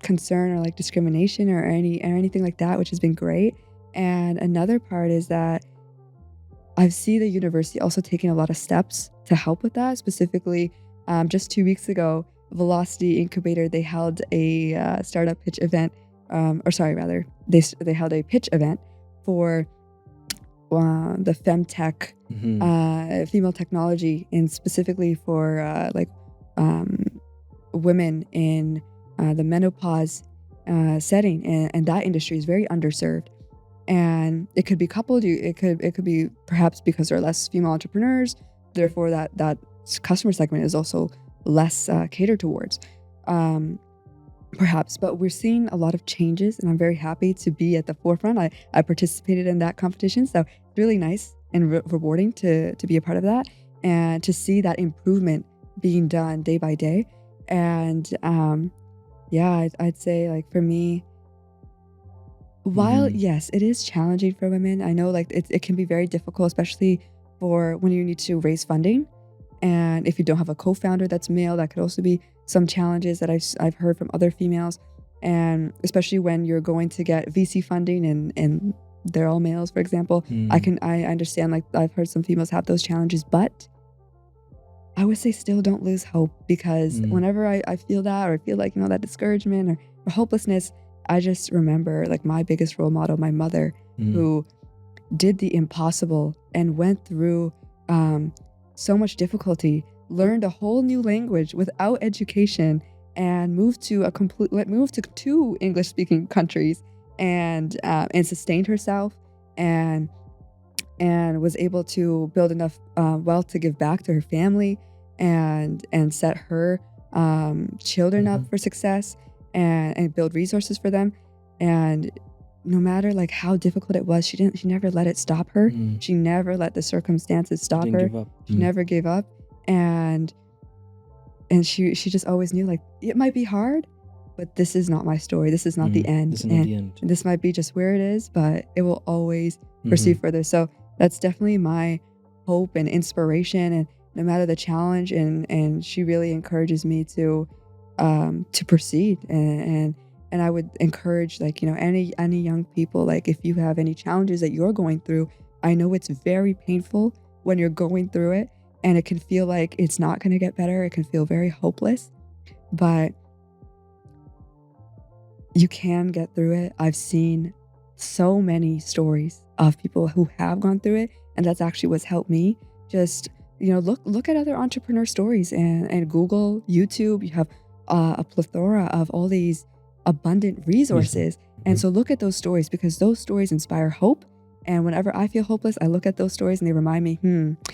concern or like discrimination or anything like that, which has been great. And another part is that I've seen the university also taking a lot of steps to help with that. Specifically, just 2 weeks ago, Velocity Incubator, they held a startup pitch event. They held a pitch event for the femtech, female technology, and specifically for women in the menopause setting, and that industry is very underserved. And it could be coupled. It could be perhaps because there are less female entrepreneurs, therefore that customer segment is also less catered towards. Perhaps, but we're seeing a lot of changes, and I'm very happy to be at the forefront. I participated in that competition, so it's really nice and rewarding to be a part of that, and to see that improvement being done day by day. And I'd say like for me, while yes, it is challenging for women, I know like it can be very difficult, especially for when you need to raise funding. And if you don't have a co-founder that's male, that could also be some challenges that I've heard from other females. And especially when you're going to get VC funding and they're all males, for example, I understand, like I've heard some females have those challenges, but I would say still don't lose hope, because whenever I feel that, or I feel like, that discouragement or hopelessness, I just remember like my biggest role model, my mother, who did the impossible and went through so much difficulty, learned a whole new language without education, and moved to two English-speaking countries, and sustained herself, and was able to build enough wealth to give back to her family, and set her children up for success, and build resources for them. And no matter like how difficult it was, she never let it stop her. She never let the circumstances stop her. She never gave up. And she just always knew, like, it might be hard, but this is not my story. This is not the end. This is not the end. This might be just where it is, but it will always proceed further. So that's definitely my hope and inspiration, and no matter the challenge, and she really encourages me to proceed. And I would encourage, like, any young people, like, if you have any challenges that you're going through, I know it's very painful when you're going through it, and it can feel like it's not going to get better. It can feel very hopeless, but you can get through it. I've seen so many stories of people who have gone through it, and that's actually what's helped me. Just, look at other entrepreneur stories, and Google, YouTube. You have a plethora of all these abundant resources. And so look at those stories, because those stories inspire hope. And whenever I feel hopeless, I look at those stories and they remind me,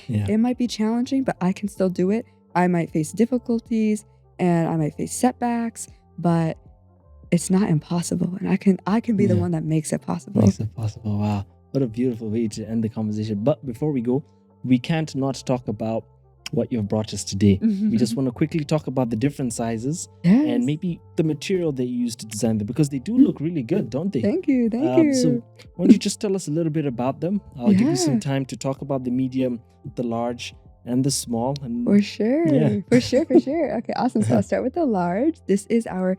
it might be challenging, but I can still do it. I might face difficulties and I might face setbacks, but it's not impossible. And I can be the one that makes it possible. Makes it possible. Wow. What a beautiful way to end the conversation. But before we go, we can't not talk about what you've brought us today. We just want to quickly talk about the different sizes and maybe the material that you used to design them, because they do look really good, don't they? Thank you. So why don't you just tell us a little bit about them? I'll give you some time to talk about the medium, the large, and the small. And for sure. For sure. Okay, awesome. So I'll start with the large. This is our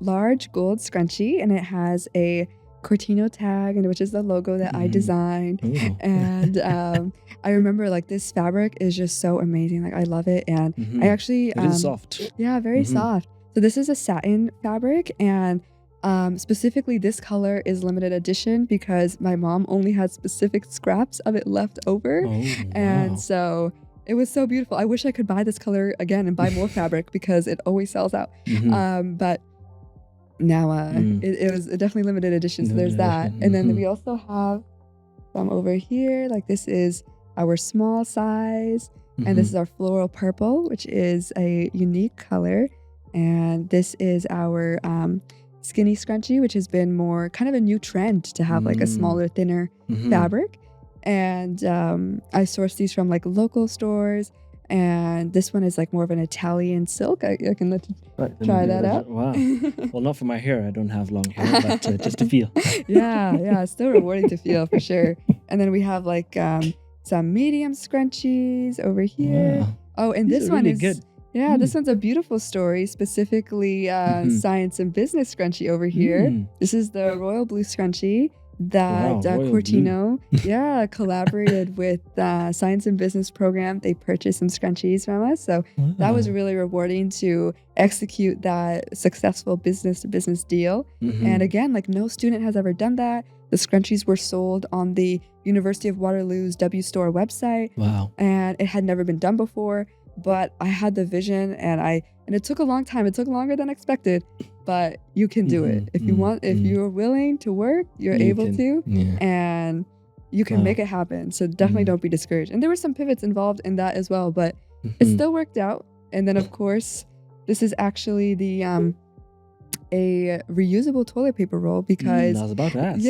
large gold scrunchie, and it has a Kaurtino tag, and which is the logo that I designed. And I remember, like, this fabric is just so amazing. Like, I love it. And I actually it is soft. Yeah, very soft. So this is a satin fabric, and specifically this color is limited edition because my mom only had specific scraps of it left over. And so it was so beautiful. I wish I could buy this color again and buy more fabric, because it always sells out. But now it was definitely limited edition, so there's that. And then we also have some over here, like this is our small size, and this is our floral purple, which is a unique color. And this is our skinny scrunchie, which has been more kind of a new trend to have like a smaller, thinner fabric. And I source these from like local stores. And this one is like more of an Italian silk. I can let you try that out. Wow. Well, not for my hair. I don't have long hair, but just to feel. Yeah. It's still rewarding to feel, for sure. And then we have like some medium scrunchies over here. Wow. Oh, and These this are one really is good. Yeah, this one's a beautiful story, specifically science and business scrunchie over here. This is the royal blue scrunchie that Kaurtino collaborated with Science and Business program. They purchased some scrunchies from us. So that was really rewarding to execute that successful business-to-business deal. And again, like no student has ever done that. The scrunchies were sold on the University of Waterloo's W Store website. Wow. And it had never been done before. But I had the vision, and it took a long time. It took longer than expected, but you can do it. If you want, if you're willing to work, you're able to, and you can make it happen. So definitely don't be discouraged. And there were some pivots involved in that as well, but it still worked out. And then of course, this is actually the a reusable toilet paper roll, because I was about to ask.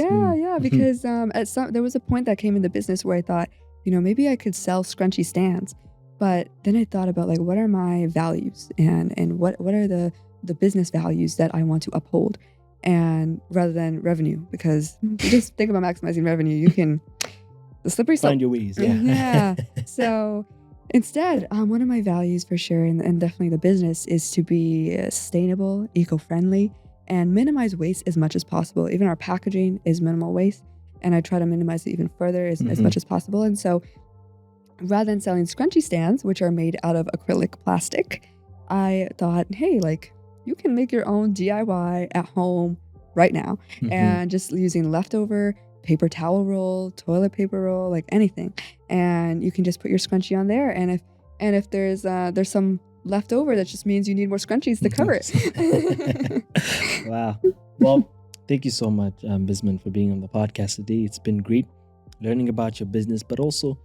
because there was a point that came into business where I thought, maybe I could sell scrunchy stands. But then I thought about like, what are my values and what are the business values that I want to uphold, and rather than revenue, because if you just think about maximizing revenue, you can, the slippery slope. Find your ways. Yeah. So Instead, one of my values for sure, and definitely the business, is to be sustainable, eco-friendly, and minimize waste as much as possible. Even our packaging is minimal waste, and I try to minimize it even further as much as possible. And so rather than selling scrunchie stands, which are made out of acrylic plastic, I thought, hey, like, you can make your own DIY at home right now, and just using leftover paper towel roll, toilet paper roll, like anything, and you can just put your scrunchie on there. And if there's some left over, that just means you need more scrunchies to cover it. Wow. Well, thank you so much, Bismun, for being on the podcast today. It's been great learning about your business, but also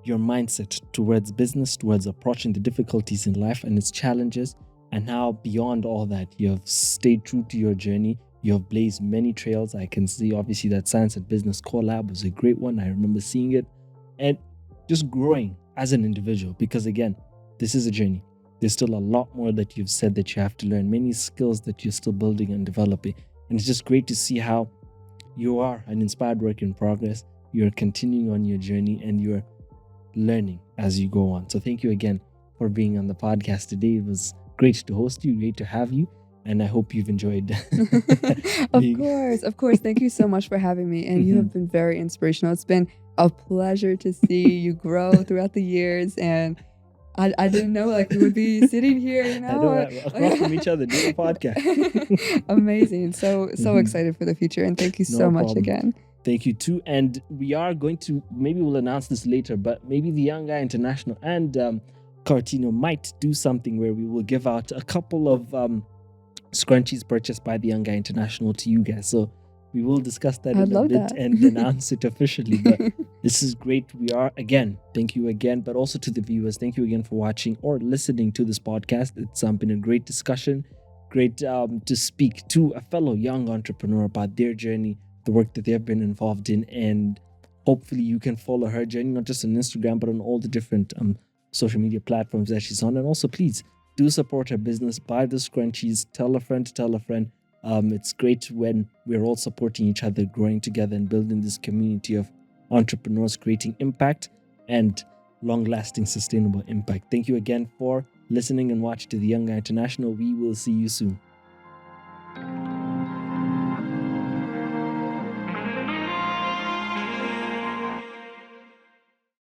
your mindset towards business, towards approaching the difficulties in life and its challenges, and how beyond all that, you have stayed true to your journey. You have blazed many trails. I can see, obviously, that Science and Business collab was a great one. I remember seeing it, and just growing as an individual, because again, this is a journey. There's still a lot more that you've said that you have to learn, many skills that you're still building and developing. And it's just great to see how you are an inspired work in progress. You're continuing on your journey and you're learning as you go on. So thank you again for being on the podcast today. It was great to host you, great to have you, and I hope you've enjoyed. Of course. Thank you so much for having me, and you have been very inspirational. It's been a pleasure to see you grow throughout the years, and I didn't know like we would be sitting here, I know, across from each other doing a podcast. Amazing. So excited for the future, and thank you so much again. Thank you too. And we are going to, maybe we'll announce this later, but maybe the Young Guy International and Kaurtino might do something where we will give out a couple of scrunchies purchased by the Young Guy International to you guys. So we will discuss that in a bit and announce it officially. But this is great. We are, again, thank you again, but also to the viewers, thank you again for watching or listening to this podcast. It's been a great discussion, great to speak to a fellow young entrepreneur about their journey, the work that they've been involved in, and hopefully you can follow her journey, not just on Instagram, but on all the different social media platforms that she's on. And also, please do support her business, buy the scrunchies, tell a friend to tell a friend. It's great when we're all supporting each other, growing together and building this community of entrepreneurs, creating impact and long-lasting sustainable impact. Thank you again for listening and watching to the Young Guy International. We will see you soon.